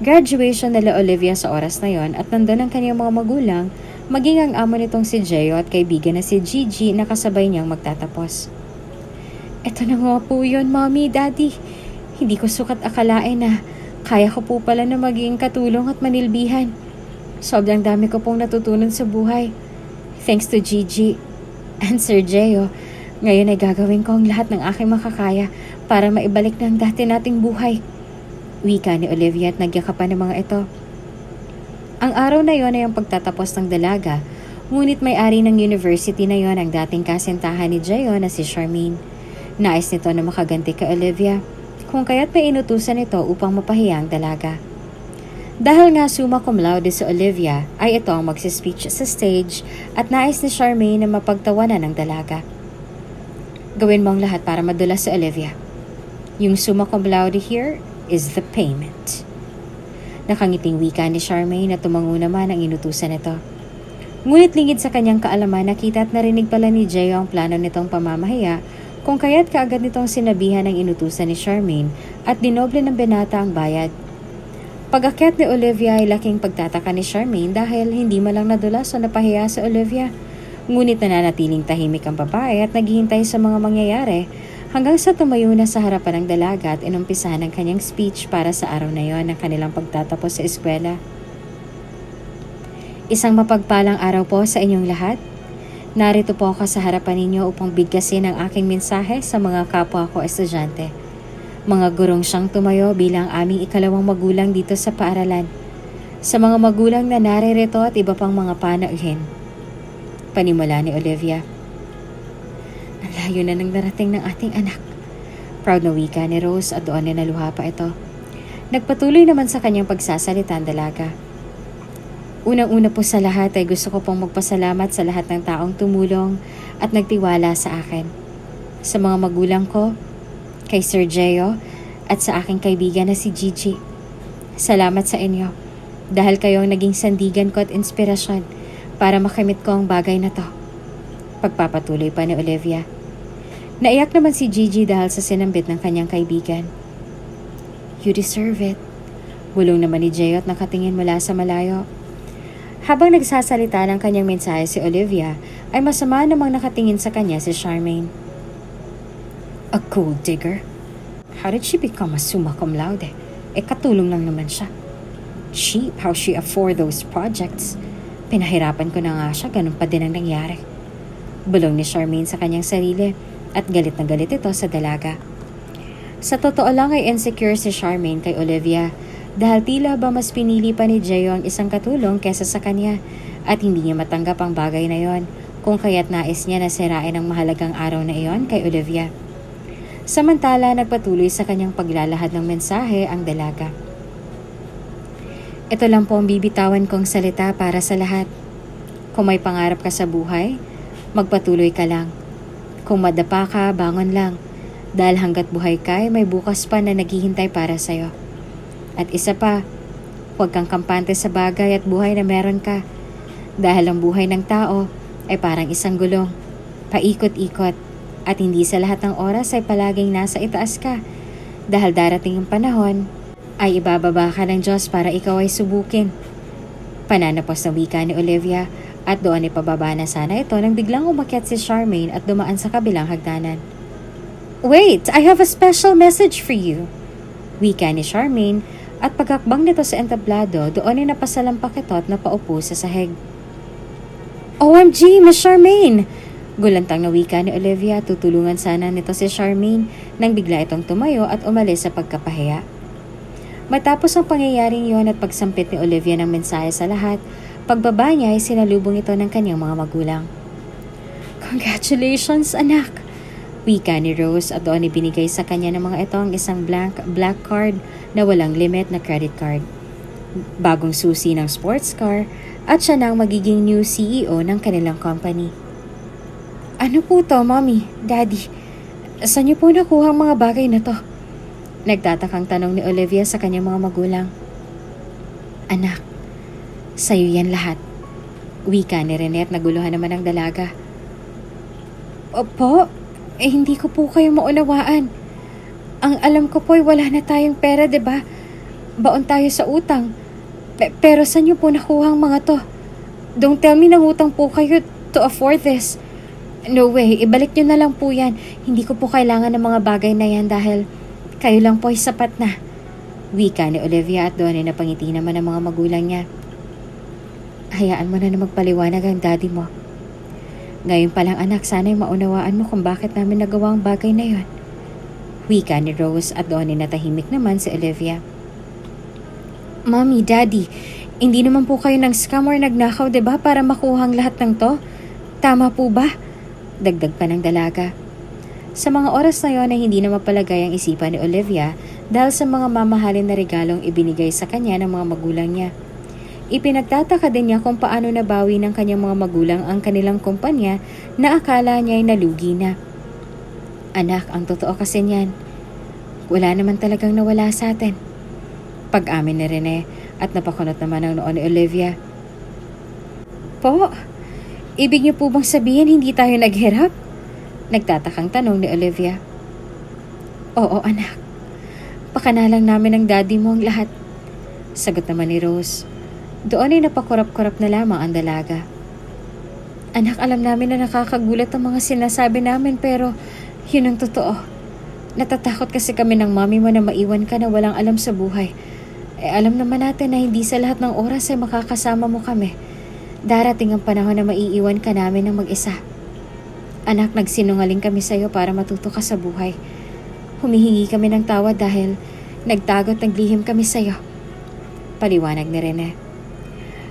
Graduation nila Olivia sa oras na yon at nandun ang kanyang mga magulang, maging ang amo nitong si Gio at kaibigan na si Gigi na kasabay niyang magtatapos. Ito na nga po yun, Mommy, Daddy. Hindi ko sukat akalain na kaya ko po pala na maging katulong at manilbihan. Sobrang dami ko pong natutunan sa buhay. Thanks to Gigi and Sir Gio, ngayon ay gagawin ko ang lahat ng aking makakaya para maibalik na ang dati nating buhay. Wika ni Olivia at nagyakapan ng mga ito. Ang araw na yon ay ang pagtatapos ng dalaga, ngunit may-ari ng university na yon ang dating kasintahan ni Gio na si Charmaine. Nais nito na makaganti kay Olivia, kung kaya't may inutusan ito upang mapahiya ang dalaga. Dahil nga summa cum laude si Olivia, ay ito ang magsispeech sa stage at nais ni Charmaine na mapagtawanan ng dalaga. Gawin mo ang lahat para madulas si Olivia. Yung summa cum laude here is the payment. Nakangiting wika ni Charmaine na tumango naman ang inutusan nito. Ngunit lingid sa kanyang kaalaman, nakita at narinig pala ni Gio ang plano nitong pamamahiya, kung kaya't kaagad nitong sinabihan ang inutusan ni Charmaine at dinoble ng binata ang bayad. Pag-akyat ni Olivia ay laking pagtataka ni Charmaine dahil hindi malang nadulas o napahiya si Olivia. Ngunit nananatiling tahimik ang babae at naghihintay sa mga mangyayari hanggang sa tumayo na sa harapan ng dalaga at inumpisahan ang kanyang speech para sa araw na yon ng kanilang pagtatapos sa eskwela. Isang mapagpalang araw po sa inyong lahat. Narito po ako sa harapan ninyo upang bigkasin ang aking mensahe sa mga kapwa ko estudyante. Mga gurong siyang tumayo bilang aming ikalawang magulang dito sa paaralan. Sa mga magulang na naririto at iba pang mga panauhin. Panimula ni Olivia. Ang layo na nang narating ng ating anak. Proud na wika ni Rose at doon na naluha pa ito. Nagpatuloy naman sa kanyang pagsasalita ang dalaga. Unang-una po sa lahat ay gusto ko pong magpasalamat sa lahat ng taong tumulong at nagtiwala sa akin. Sa mga magulang ko, kay Sir Gio at sa aking kaibigan na si Gigi. Salamat sa inyo dahil kayo ang naging sandigan ko at inspirasyon para makamit ko ang bagay na to. Pagpapatuloy pa ni Olivia. Naiyak naman si Gigi dahil sa sinambit ng kanyang kaibigan. You deserve it. Bulong naman ni Gio at nakatingin mula sa malayo. Habang nagsasalita ng kanyang mensahe si Olivia, ay masama namang nakatingin sa kanya si Charmaine. A gold digger? How did she become a summa cum laude? Katulong lang naman siya. Cheap how she afford those projects. Pinahirapan ko na nga siya, ganun pa din ang nangyari. Bulong ni Charmaine sa kanyang sarili at galit na galit ito sa dalaga. Sa totoo lang ay insecure si Charmaine kay Olivia dahil tila ba mas pinili pa ni Gio ang isang katulong kesa sa kanya at hindi niya matanggap ang bagay na yon kung kaya't nais niya na sirain ang mahalagang araw na iyon kay Olivia. Samantala, nagpatuloy sa kanyang paglalahad ng mensahe ang dalaga. Ito lang po ang bibitawan kong salita para sa lahat. Kung may pangarap ka sa buhay, magpatuloy ka lang. Kung madapa ka, bangon lang. Dahil hanggat buhay ka, may bukas pa na naghihintay para sa'yo. At isa pa, huwag kang kampante sa bagay at buhay na meron ka. Dahil ang buhay ng tao ay parang isang gulong, paikot-ikot. At hindi sa lahat ng oras ay palaging nasa itaas ka. Dahil darating ang panahon, ay ibababa ka ng Diyos para ikaw ay subukin. Pananapos na wika ni Olivia at doon ay pababa na sana ito nang biglang umakyat si Charmaine at dumaan sa kabilang hagdanan. Wait, I have a special message for you. Wika ni Charmaine at pagkakbang nito sa entablado, doon ay napasalampak ito at napaupo sa sahig. OMG, Miss Charmaine! Gulantang na wika ni Olivia, tutulungan sana nito si Charmaine nang bigla itong tumayo at umalis sa pagkapahiya. Matapos ang pangyayaring yon at pagsampit ni Olivia ng mensahe sa lahat, pagbaba niya ay sinalubong ito ng kanyang mga magulang. Congratulations, anak! Wika ni Rose at doon ibinigay sa kanya ng mga ito ang isang black card na walang limit na credit card. Bagong susi ng sports car at siya na ang magiging new CEO ng kanilang company. Ano po to, Mommy, Daddy? Saan niyo po nakuha ang mga bagay na to? Nagtatakang tanong ni Olivia sa kanyang mga magulang. Anak, sa'yo yan lahat. Wika ni Rene at naguluhan naman ang dalaga. Opo, hindi ko po kayo maunawaan. Ang alam ko po ay wala na tayong pera, diba? Baon tayo sa utang. Pero saan niyo po nakuha ang mga to? Don't tell me nangutang po kayo to afford this. No way, ibalik niyo na lang po yan. Hindi ko po kailangan ng mga bagay na yan dahil kayo lang po ay sapat na. Wika ni Olivia at doon ay napangiti naman ang mga magulang niya. Hayaan mo na magpaliwanag ang daddy mo. Ngayon pa lang anak, sana'y maunawaan mo kung bakit namin nagawa ang bagay na yon. Wika ni Rose at doon ay natahimik naman si Olivia. Mommy, Daddy, hindi naman po kayo ng scam or nagnakaw, diba, para makuha ang lahat ng to? Tama po ba? Dagdag pa ng dalaga. Sa mga oras na yon ay hindi na mapalagay ang isipan ni Olivia dahil sa mga mamahalin na regalong ibinigay sa kanya ng mga magulang niya. Ipinagtataka din niya kung paano nabawi ng kanyang mga magulang ang kanilang kumpanya na akala niya ay nalugi na. Anak, ang totoo kasi niyan, wala naman talagang nawala sa atin. Pag-amin ni Rene at napakunot naman ang noon ni Olivia. Po, ibig niyo po bang sabihin hindi tayo naghirap? Nagtatakang tanong ni Olivia. Oo anak, pakanalang namin ng daddy mo ang lahat. Sagot naman ni Rose. Doon ay napakurap-kurap na lamang ang dalaga. Anak, alam namin na nakakagulat ang mga sinasabi namin pero yun ang totoo. Natatakot kasi kami ng mami mo na maiwan ka na walang alam sa buhay. Alam naman natin na hindi sa lahat ng oras ay makakasama mo kami. Darating ang panahon na maiiwan ka namin ng mag-isa. Anak, nagsinungaling kami sa iyo para matuto ka sa buhay. Humihingi kami ng tawad dahil nagtago at naglihim kami sa iyo. Paliwanag ni Rene.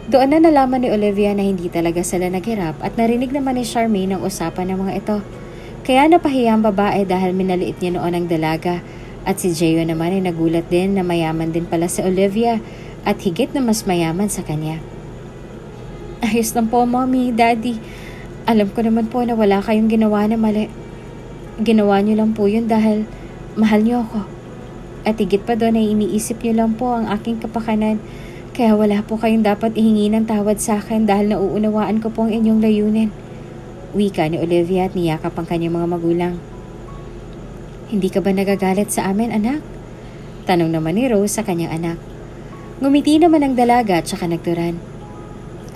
Doon na nalaman ni Olivia na hindi talaga sila naghirap at narinig naman ni Charmaine ang usapan ng mga ito. Kaya napahiya ang babae dahil minaliit niya noon ang dalaga at si Jeyo naman ay nagulat din na mayaman din pala si Olivia at higit na mas mayaman sa kanya. Ayos lang po, Mommy, Daddy. Alam ko naman po na wala kayong ginawa na mali. Ginawa niyo lang po yun dahil mahal niyo ako. At higit pa doon ay iniisip niyo lang po ang aking kapakanan. Kaya wala po kayong dapat ihingi ng tawad sa akin dahil nauunawaan ko po ang inyong layunin. Wika ni Olivia at niyakap ang kanyang mga magulang. Hindi ka ba nagagalit sa amin, anak? Tanong naman ni Rose sa kanyang anak. Ngumiti naman ang dalaga at saka nagturan.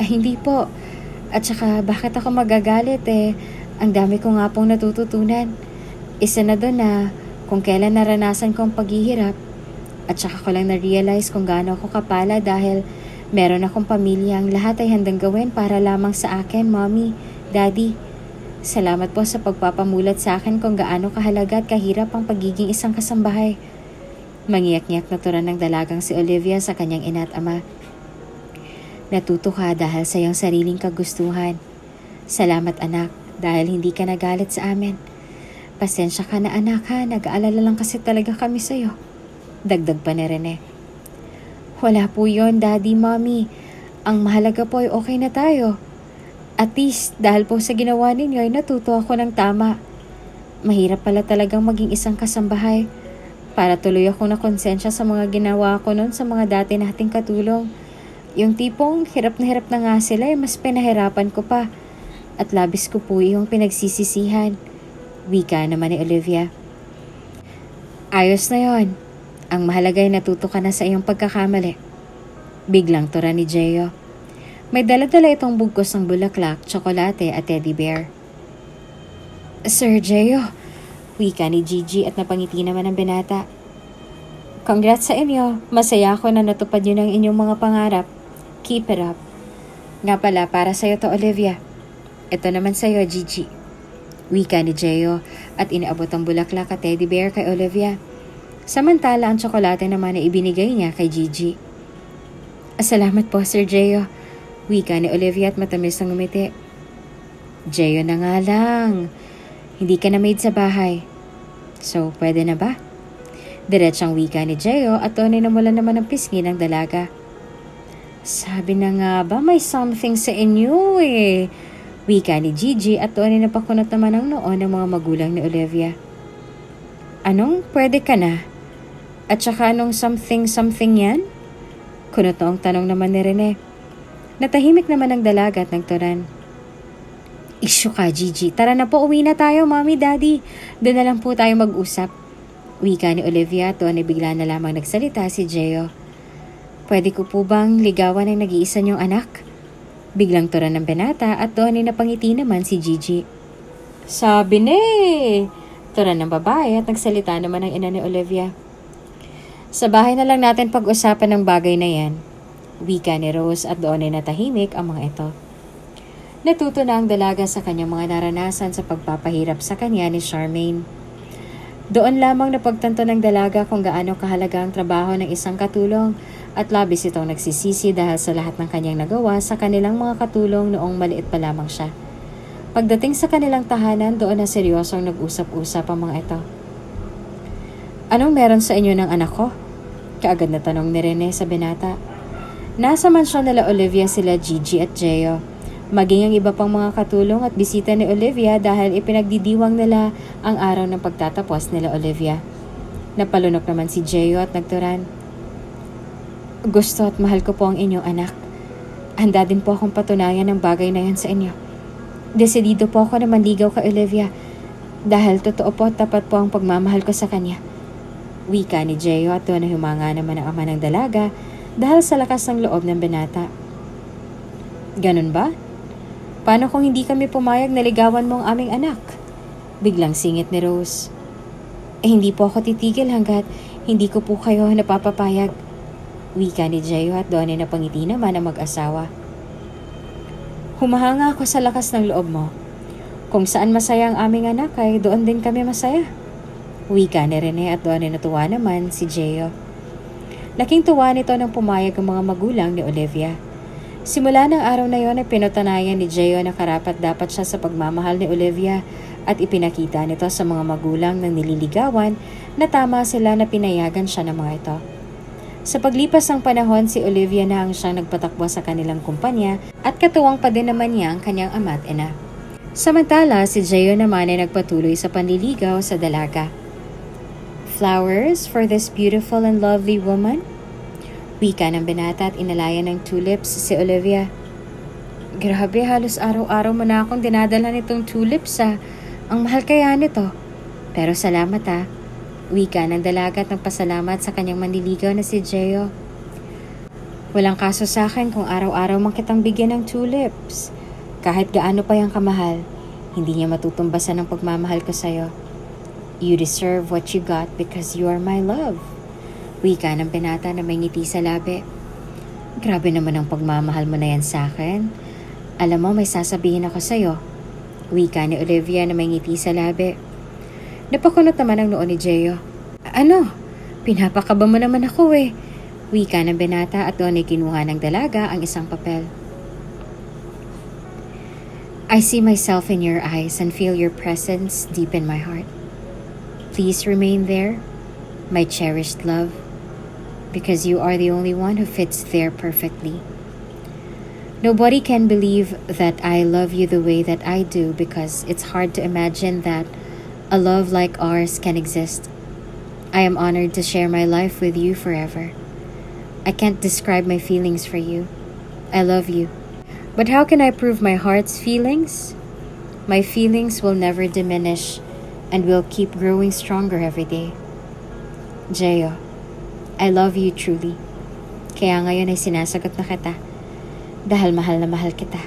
Ay hindi po. At saka bakit ako magagalit ang dami ko nga pong natututunan. Isa na doon na kung kailan naranasan kong paghihirap at saka ko lang na-realize kung gaano ako kapala dahil meron akong pamilya ang lahat ay handang gawin para lamang sa akin, Mommy, Daddy. Salamat po sa pagpapamulat sa akin kung gaano kahalaga at kahirap ang pagiging isang kasambahay. Mangiyak-ngiyak na turan ng dalagang si Olivia sa kanyang ina at ama. Natuto ka dahil sa iyong sariling kagustuhan. Salamat anak dahil hindi ka nagalit sa amin. Pasensya ka na anak ha, nag-aalala lang kasi talaga kami sa iyo. Dagdag pa ni Rene. Wala po yon, Daddy, Mommy. Ang mahalaga po ay okay na tayo. At least dahil po sa ginawa ninyo ay natuto ako ng tama. Mahirap pala talagang maging isang kasambahay. Para tuloy ako na konsensya sa mga ginawa ko noon sa mga dati nating katulong. Yung tipong hirap na nga sila ay mas pinahirapan ko pa. At labis ko po yung pinagsisisihan. Wika naman ni Olivia. Ayos na yon. Ang mahalaga ay natuto ka na sa iyong pagkakamali. Biglang tura ni Jeyo. May dala-dala itong bugkos ng bulaklak, tsokolate at teddy bear. Sir Jeyo, wika ni Gigi at napangiti naman ang binata. Congrats sa inyo. Masaya ako na natupad yun ang inyong mga pangarap. Keep it up. Nga pala, para sa'yo to, Olivia. Ito naman sa'yo, Gigi. Wika ni Jeyo at inaabot ang bulaklak at teddy bear kay Olivia. Samantala, ang tsokolate naman ay ibinigay niya kay Gigi. Salamat po, Sir Jeyo. Wika ni Olivia at matamis ang ngumiti. Jeyo na nga lang. Hindi ka na maid sa bahay. So, pwede na ba? Diretsang wika ni Jeyo at doon ay namulan naman ang pisngi ng dalaga. Sabi na nga ba may something sa inyo eh. Wika ni Gigi at doon ay napakunot naman ang noon ng mga magulang ni Olivia. Anong pwede ka na? At saka anong something yan? Kunot noong tanong naman ni Rene. Natahimik naman ang dalaga at nagturan. Isyo ka, Gigi. Tara na po, uwi na tayo, Mommy, Daddy. Doon na lang po tayo mag-usap. Wika ni Olivia at doon ay bigla na lamang nagsalita si Jeyo. Pwede ko po bang ligawan ang nag-iisa niyong anak? Biglang turan ng binata at doon ay napangiti naman si Gigi. Sabi na eh. Turan ng babae at nagsalita naman ang ina ni Olivia. Sa bahay na lang natin pag-usapan ng bagay na yan. Wika ni Rose at doon ay natahimik ang mga ito. Natuto na ang dalaga sa kanyang mga naranasan sa pagpapahirap sa kanya ni Charmaine. Doon lamang napagtanto ng dalaga kung gaano kahalaga ang trabaho ng isang katulong at labis itong nagsisisi dahil sa lahat ng kanyang nagawa sa kanilang mga katulong noong maliit pa lamang siya. Pagdating sa kanilang tahanan, doon na seryosong nag-usap-usap ang mga ito. Anong meron sa inyo ng anak ko? Kaagad na tanong ni Rene sa binata. Nasa mansyon nila Olivia sila Gigi at Gio. Maging ang iba pang mga katulong at bisita ni Olivia dahil ipinagdidiwang nila ang araw ng pagtatapos nila Olivia. Napalunok naman si Gio at nagturan. Gusto at mahal ko po ang inyong anak. Handa din po akong patunayan ng bagay na yan sa inyo. Desidido po ako na manligaw kay Olivia dahil totoo po at tapat po ang pagmamahal ko sa kanya. Wika ni Gio at doon na humanga naman ang ama ng dalaga dahil sa lakas ng loob ng binata. Ganun ba? Paano kung hindi kami pumayag na ligawan mo ang aming anak? Biglang singit ni Rose. Hindi po ako titigil hanggat hindi ko po kayo napapapayag. Wika ni Gio at doon ay napangiti naman ang mag-asawa. Humahanga ako sa lakas ng loob mo. Kung saan masaya ang aming anak ay doon din kami masaya. Wika ni Rene at doon ay natuwa naman si Gio. Laking tuwa nito nang pumayag ang mga magulang ni Olivia. Simula ng araw na yon ay pinatanayan ni Gio na karapat dapat siya sa pagmamahal ni Olivia at ipinakita nito sa mga magulang ng nililigawan na tama sila na pinayagan siya ng mga ito. Sa paglipas ng panahon, si Olivia na ang siyang nagpatakbo sa kanilang kumpanya at katuwang pa din naman niya ang kanyang ama at ina. Samantala, si Gio naman ay nagpatuloy sa panliligaw sa dalaga. Flowers for this beautiful and lovely woman? Wika ng binata at inalayan ng tulips si Olivia. Grabe, halos araw-araw mo na akong dinadala nitong tulips ah. Ang mahal kaya nito. Pero salamat ah. Wika ng dalaga at nagpasalamat sa kanyang manliligaw na si Gio. Walang kaso sa akin kung araw-araw man kitang bigyan ng tulips. Kahit gaano pa yung kamahal, hindi niya matutumbasan ang pagmamahal ko sa'yo. You deserve what you got because you are my love. Wika ng binata na may ngiti sa labi. Grabe naman ang pagmamahal mo na yan sa akin. Alam mo, may sasabihin ako sa'yo. Wika ni Olivia na may ngiti sa labi. Napakunot naman ang noon ni Gio. Ano? Pinapakaba mo naman ako eh. Wika ng binata at doon ay kinuha ng dalaga ang isang papel. I see myself in your eyes and feel your presence deep in my heart. Please remain there, my cherished love, because you are the only one who fits there perfectly. Nobody can believe that I love you the way that I do because it's hard to imagine that a love like ours can exist. I am honored to share my life with you forever. I can't describe my feelings for you. I love you. But how can I prove my heart's feelings? My feelings will never diminish and will keep growing stronger every day. Gio, I love you truly. Kaya ngayon ay sinasagot na kita dahil mahal na mahal kita.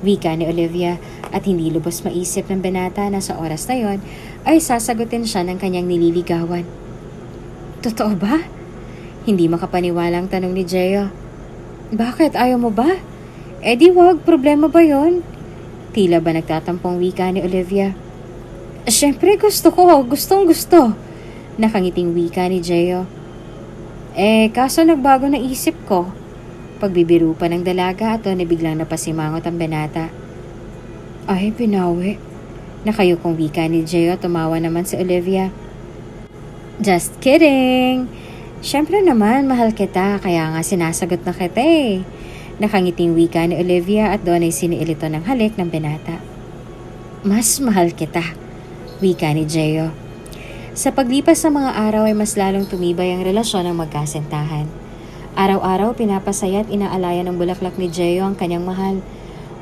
Wika ni Olivia at hindi lubos maisip ng binata na sa oras na yon ay sasagutin siya ng kanyang nililigawan. Totoo ba? Hindi makapaniwalang tanong ni Gio. Bakit? Ayaw mo ba? Eh di wag, problema ba yon? Tila ba nagtatampong wika ni Olivia? Siyempre gusto ko, gustong gusto. Nakangiting wika ni Gio. Kaso nagbago na isip ko. Pagbibiro pa ng dalaga at doon biglang napasimangot ang binata. Ay, binawi. Nakayukong wika ni Gio, tumawa naman si Olivia. Just kidding. Siyempre naman, mahal kita, kaya nga sinasagot na kita eh. Nakangiting wika ni Olivia at doon ay siniilito ng halik ng binata. Mas mahal kita, wika ni Gio. Sa paglipas ng mga araw ay mas lalong tumibay ang relasyon ng magkasintahan. Araw-araw pinapasaya at inaalayan ng bulaklak ni Gio ang kanyang mahal.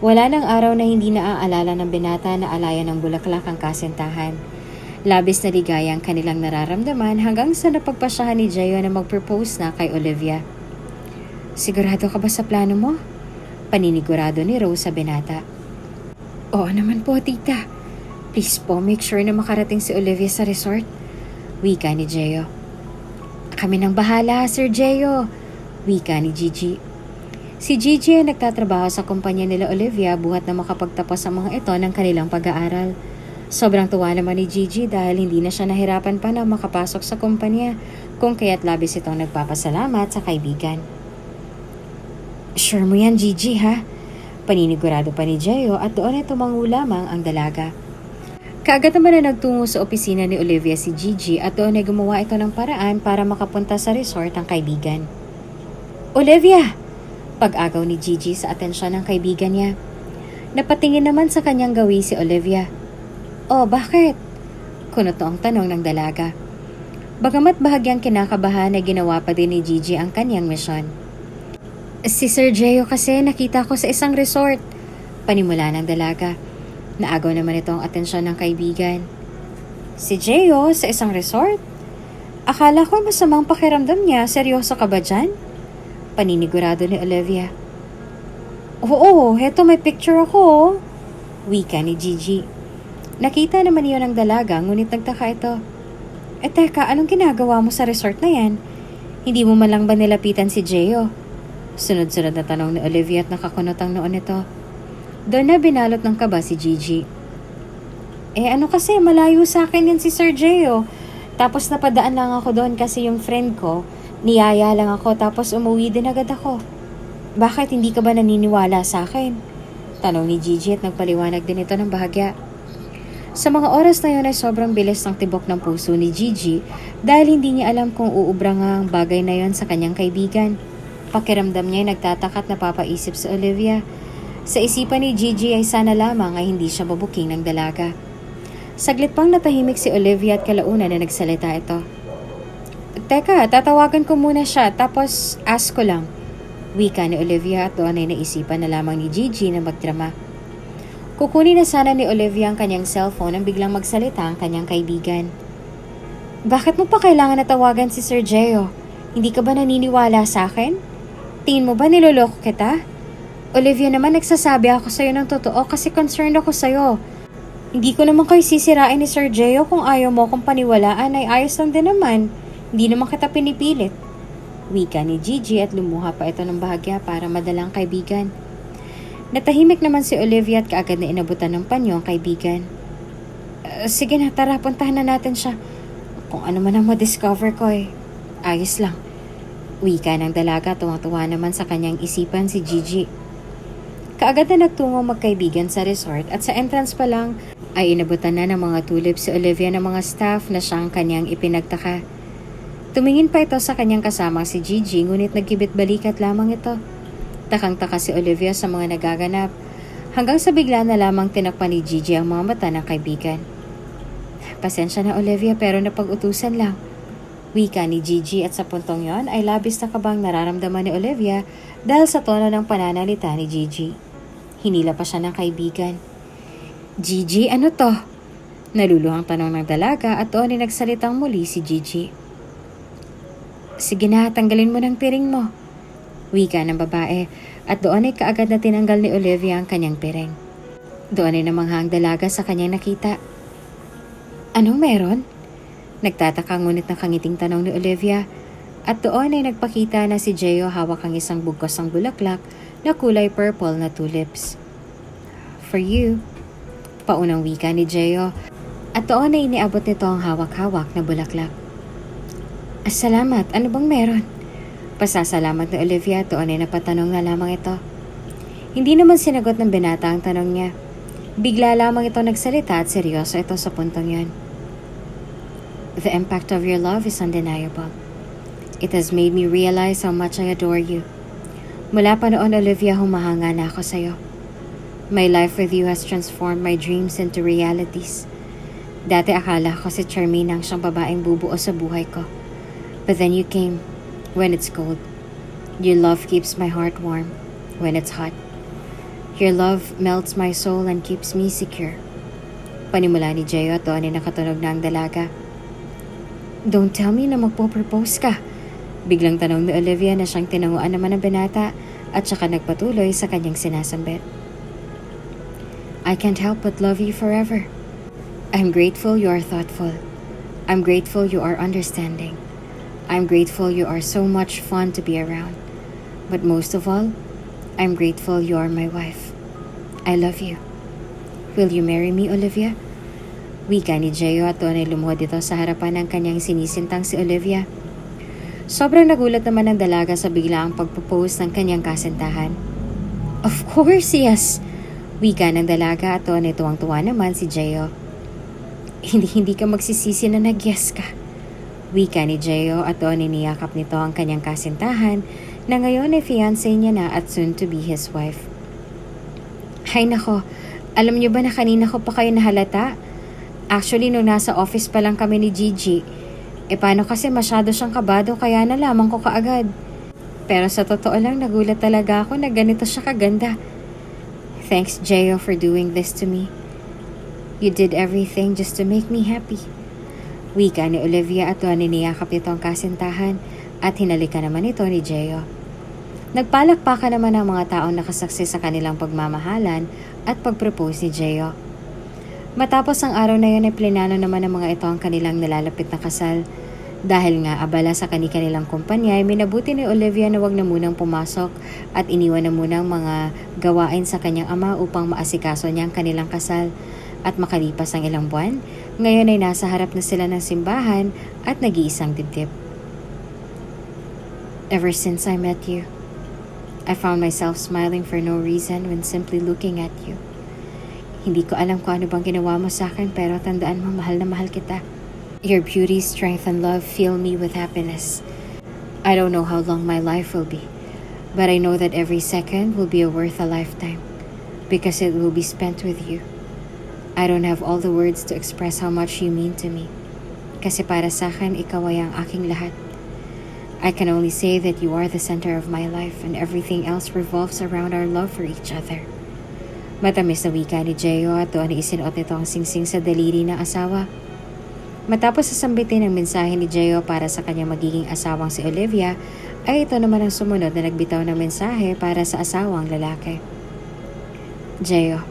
Wala nang araw na hindi naaalala ng binata na alayan ng bulaklak ang kasintahan. Labis na ligaya ang kanilang nararamdaman hanggang sa napagpasyahan ni Gio na mag-propose na kay Olivia. Sigurado ka ba sa plano mo? Paninigurado ni Rose sa binata. Oo naman po, tita. Please po, make sure na makarating si Olivia sa resort. Wika ni Gio. Kami nang bahala, Sir Gio. Wika ni Gigi. Si Gigi ay nagtatrabaho sa kumpanya nila Olivia buhat na makapagtapos ang mga ito ng kanilang pag-aaral. Sobrang tuwa naman ni Gigi dahil hindi na siya nahirapan pa na makapasok sa kumpanya kung kaya't labis itong nagpapasalamat sa kaibigan. Sure mo yan, Gigi, ha? Paninigurado pa ni Gio at doon ay tumango lamang ang dalaga. Kaagad naman na nagtungo sa opisina ni Olivia si Gigi at doon ay gumawa ito ng paraan para makapunta sa resort ang kaibigan. Olivia! Pag-agaw ni Gigi sa atensyon ng kaibigan niya. Napatingin naman sa kanyang gawi si Olivia. Oh, bakit? Kunot ang tanong ng dalaga. Bagamat bahagyang kinakabahan ay ginawa pa din ni Gigi ang kanyang misyon. Si Sir Gio kasi nakita ko sa isang resort. Panimula ng dalaga. Naagaw naman ito ang atensyon ng kaibigan. Si Gio sa isang resort? Akala ko masamang pakiramdam niya. Seryoso ka ba dyan? Paninigurado ni Olivia. Oo, heto may picture ako. Wika ni Gigi. Nakita naman iyon ng dalaga ngunit nagtaka ito. Teka, anong ginagawa mo sa resort na yan? Hindi mo man lang ba nilapitan si Gio? Sunod-sunod na tanong ni Olivia at nakakunot ang noon nito. Doon na binalot ng kaba si Gigi. Ano kasi, malayo sa akin yan si Sir Gio. Tapos napadaan lang ako doon kasi yung friend ko, niyaya lang ako tapos umuwi din agad ako. Bakit hindi ka ba naniniwala sa akin? Tanong ni Gigi at nagpaliwanag din ito ng bahagya. Sa mga oras na yun ay sobrang bilis ng tibok ng puso ni Gigi dahil hindi niya alam kung uubrang ang bagay na yon sa kanyang kaibigan. Pakiramdam niya ay nagtataka at napapaisip sa Olivia. Sa isipan ni Gigi ay sana lamang ay hindi siya mabuking ng dalaga. Saglit pang natahimik si Olivia at kalaunan na nagsalita ito. Teka, tatawagan ko muna siya tapos ask ko lang. Wika ni Olivia at doon ay naisipan na lamang ni Gigi na magdrama. Kukunin na sana ni Olivia ang kanyang cellphone nang biglang magsalita ang kanyang kaibigan. Bakit mo pa kailangan na tawagan si Sir Gio? Hindi ka ba naniniwala sa akin? Tingin mo ba niloloko kita? Olivia naman nagsasabi ako sa'yo ng totoo kasi concerned ako sa'yo. Hindi ko naman kayo sisirain ni Sir Gio kung ayaw mo kung paniwalaan ay ayos lang din naman. Hindi naman kita pinipilit. Wika ni Gigi at lumuha pa ito ng bahagya para madalang kaibigan. Natahimik naman si Olivia at kaagad na inabutan ng panyo ang kaibigan. Sige na, tara, puntahan na natin siya. Kung ano man ang ma-discover ko ayos lang. Wika ng dalaga, tuwang-tuwa naman sa kanyang isipan si Gigi. Kaagad na nagtungo magkaibigan sa resort at sa entrance pa lang ay inabutan na ng mga tulip si Olivia ng mga staff na siyang kanyang ipinagtaka. Tumingin pa ito sa kanyang kasama si Gigi ngunit nagkibit balikat lamang ito. Takang-taka si Olivia sa mga nagaganap hanggang sa bigla na lamang tinakpan ni Gigi ang mga mata ng kaibigan. Pasensya na Olivia pero napag-utusan lang. Wika ni Gigi at sa puntong yon ay labis na kabang nararamdaman ni Olivia dahil sa tono ng pananalita ni Gigi. Hinila pa siya ng kaibigan. Gigi, ano to? Naluluhang tanong ng dalaga at doon ay nagsalitang muli si Gigi. Sige na, tanggalin mo ng piring mo. Wika ng babae at doon ay kaagad na tinanggal ni Olivia ang kanyang piring. Doon ay namangha ang dalaga sa kanyang nakita. Anong meron? Nagtataka ngunit nakangiting tanong ni Olivia at doon ay nagpakita na si Gio hawak ang isang bugkosang bulaklak na kulay purple na tulips. For you, paunang wika ni Gio at doon ay iniabot nito ang hawak-hawak na bulaklak. Salamat, ano bang meron? Pasasalamat ni Olivia at doon ay napatanong na lamang ito. Hindi naman sinagot ng binata ang tanong niya. Bigla lamang ito nagsalita at seryoso ito sa puntong yon. The impact of your love is undeniable. It has made me realize how much I adore you. Mula pa noon, Olivia, humahanga na ako sa'yo. My life with you has transformed my dreams into realities. Dati akala ko si Charmaine ang siyang babaeng bubuo sa buhay ko. But then you came when it's cold. Your love keeps my heart warm when it's hot. Your love melts my soul and keeps me secure. Panimula ni Gio at doon ay nakatunog na ang dalaga. Don't tell me na magpo-propose ka. Biglang tanong ni Olivia na siyang tinanguan naman ng binata at saka nagpatuloy sa kanyang sinasambit. I can't help but love you forever. I'm grateful you are thoughtful. I'm grateful you are understanding. I'm grateful you are so much fun to be around. But most of all, I'm grateful you are my wife. I love you. Will you marry me, Olivia? Wika ni Gio at doon ay lumuhod ito sa harapan ng kanyang sinisintang si Olivia. Sobrang nagulat naman ng dalaga sa biglaang pagpropose ng kanyang kasintahan. Of course, yes. Wika ng dalaga at tuwang-tuwa naman si Gio. Hindi ka magsisisi na nag-yes ka. Wika ni Gio at niyakap nito ang kanyang kasintahan na ngayon ay fiancé niya na at soon to be his wife. Hay nako, alam niyo ba na kanina ko pa kayo nahalata? Actually, nung nasa office pa lang kami ni Gigi, paano kasi masyado siyang kabado kaya nalaman ko kaagad. Pero sa totoo lang, nagulat talaga ako na ganito siya kaganda. Thanks, Gio, for doing this to me. You did everything just to make me happy. Wika ni Olivia at niyakap nito ang kasintahan at hinalikan naman ito ni Gio. Nagpalakpakan naman ang mga taong nakasaksi sa kanilang pagmamahalan at pagpropose ni Gio. Matapos ang araw na yun ay plinano naman ng mga ito ang kanilang nalalapit na kasal. Dahil nga abala sa kanilang kumpanya ay minabuti ni Olivia na wag na munang pumasok at iniwan na munang mga gawain sa kanyang ama upang maasikaso niya ang kanilang kasal. At makalipas ang ilang buwan, ngayon ay nasa harap na sila ng simbahan at nag-iisang dibdib. Ever since I met you, I found myself smiling for no reason when simply looking at you. Hindi ko alam kung ano bang ginawa mo sa akin pero tandaan mo, mahal na mahal kita. Your beauty, strength, and love fill me with happiness. I don't know how long my life will be, but I know that every second will be worth a lifetime because it will be spent with you. I don't have all the words to express how much you mean to me. Kasi para sa akin, ikaw ay ang aking lahat. I can only say that you are the center of my life and everything else revolves around our love for each other. Matamis na wika ni Gio at doon isinuot nito ang singsing sa daliri ng asawa. Matapos sasambitin ang mensahe ni Gio para sa kanyang magiging asawang si Olivia, ay ito naman ang sumunod na nagbitaw ng mensahe para sa asawang lalaki. Gio,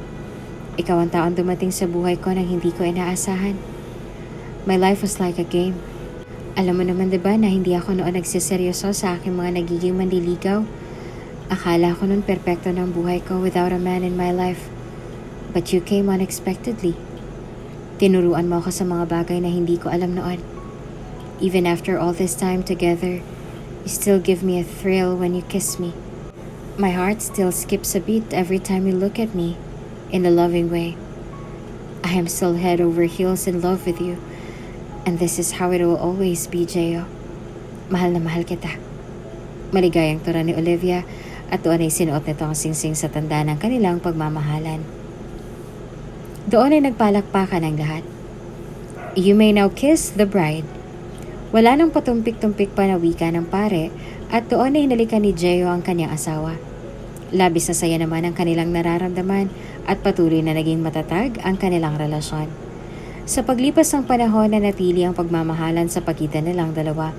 ikaw ang taong dumating sa buhay ko nang hindi ko inaasahan. My life was like a game. Alam mo naman diba na hindi ako noon nagsiseryoso sa aking mga nagiging manliligaw. Akala ko noon perpekto ng buhay ko without a man in my life. But you came unexpectedly. Tinuruan mo ako sa mga bagay na hindi ko alam noon. Even after all this time together, you still give me a thrill when you kiss me. My heart still skips a beat every time you look at me in a loving way. I am still head over heels in love with you. And this is how it will always be, Gio. Mahal na mahal kita. Maligayang tura ni Olivia at doon ay sinuot nito ang singsing sa tanda ng kanilang pagmamahalan. Doon ay nagpalakpakan ang lahat. You may now kiss the bride. Wala nang patumpik-tumpik pa na wika ng pare at doon ay hinalikan ni Gio ang kanyang asawa. Labis na saya naman ang kanilang nararamdaman at patuloy na naging matatag ang kanilang relasyon. Sa paglipas ng panahon na natili ang pagmamahalan sa pagitan nilang dalawa.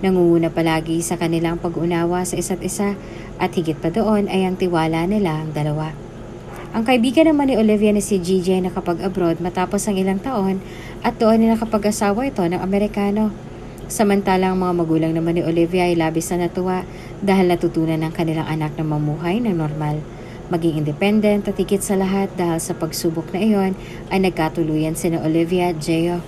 Nangunguna palagi sa kanilang pag-unawa sa isa't isa at higit pa doon ay ang tiwala nila ang dalawa. Ang kaibigan naman ni Olivia na si Gigi ay nakapag-abroad matapos ang ilang taon at doon ay nakapag-asawa ito ng Amerikano. Samantalang mga magulang naman ni Olivia ay labis na natuwa dahil natutunan ng kanilang anak na mamuhay ng normal. Maging independent at higit sa lahat dahil sa pagsubok na iyon ay nagkatuluyan sina Olivia at Gio.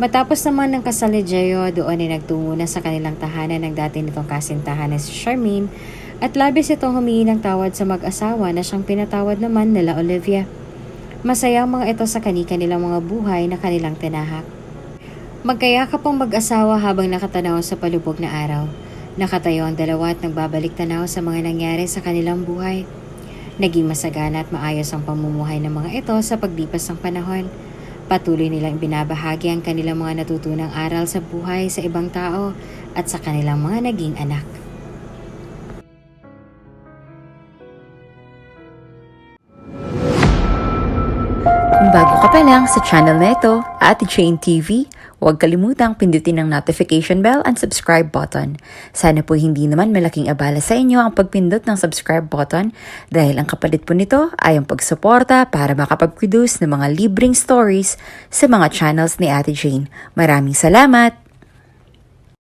Matapos naman ng kasal ni Gio, doon ay nagtungo na sa kanilang tahanan ng dati nitong kasintahan na si Charmaine at labis itong humingi ng tawad sa mag-asawa na siyang pinatawad naman nila Olivia. Masaya ang mga ito sa kanilang mga buhay na kanilang tinahak. Magkayakap ang mag-asawa habang nakatanaw sa palubog na araw. Nakatayo ang dalawa at nagbabalik tanaw sa mga nangyari sa kanilang buhay. Naging masagana at maayos ang pamumuhay ng mga ito sa paglipas ng panahon. Patuloy nilang binabahagi ang kanilang mga natutunang aral sa buhay sa ibang tao at sa kanilang mga naging anak. Kung bago ka pa lang sa channel na ito, Ate Jane TV, huwag kalimutang pindutin ang notification bell and subscribe button. Sana po hindi naman malaking abala sa inyo ang pagpindot ng subscribe button dahil ang kapalit po nito ay ang pagsuporta para makapag-produce ng mga libreng stories sa mga channels ni Ate Jane. Maraming salamat!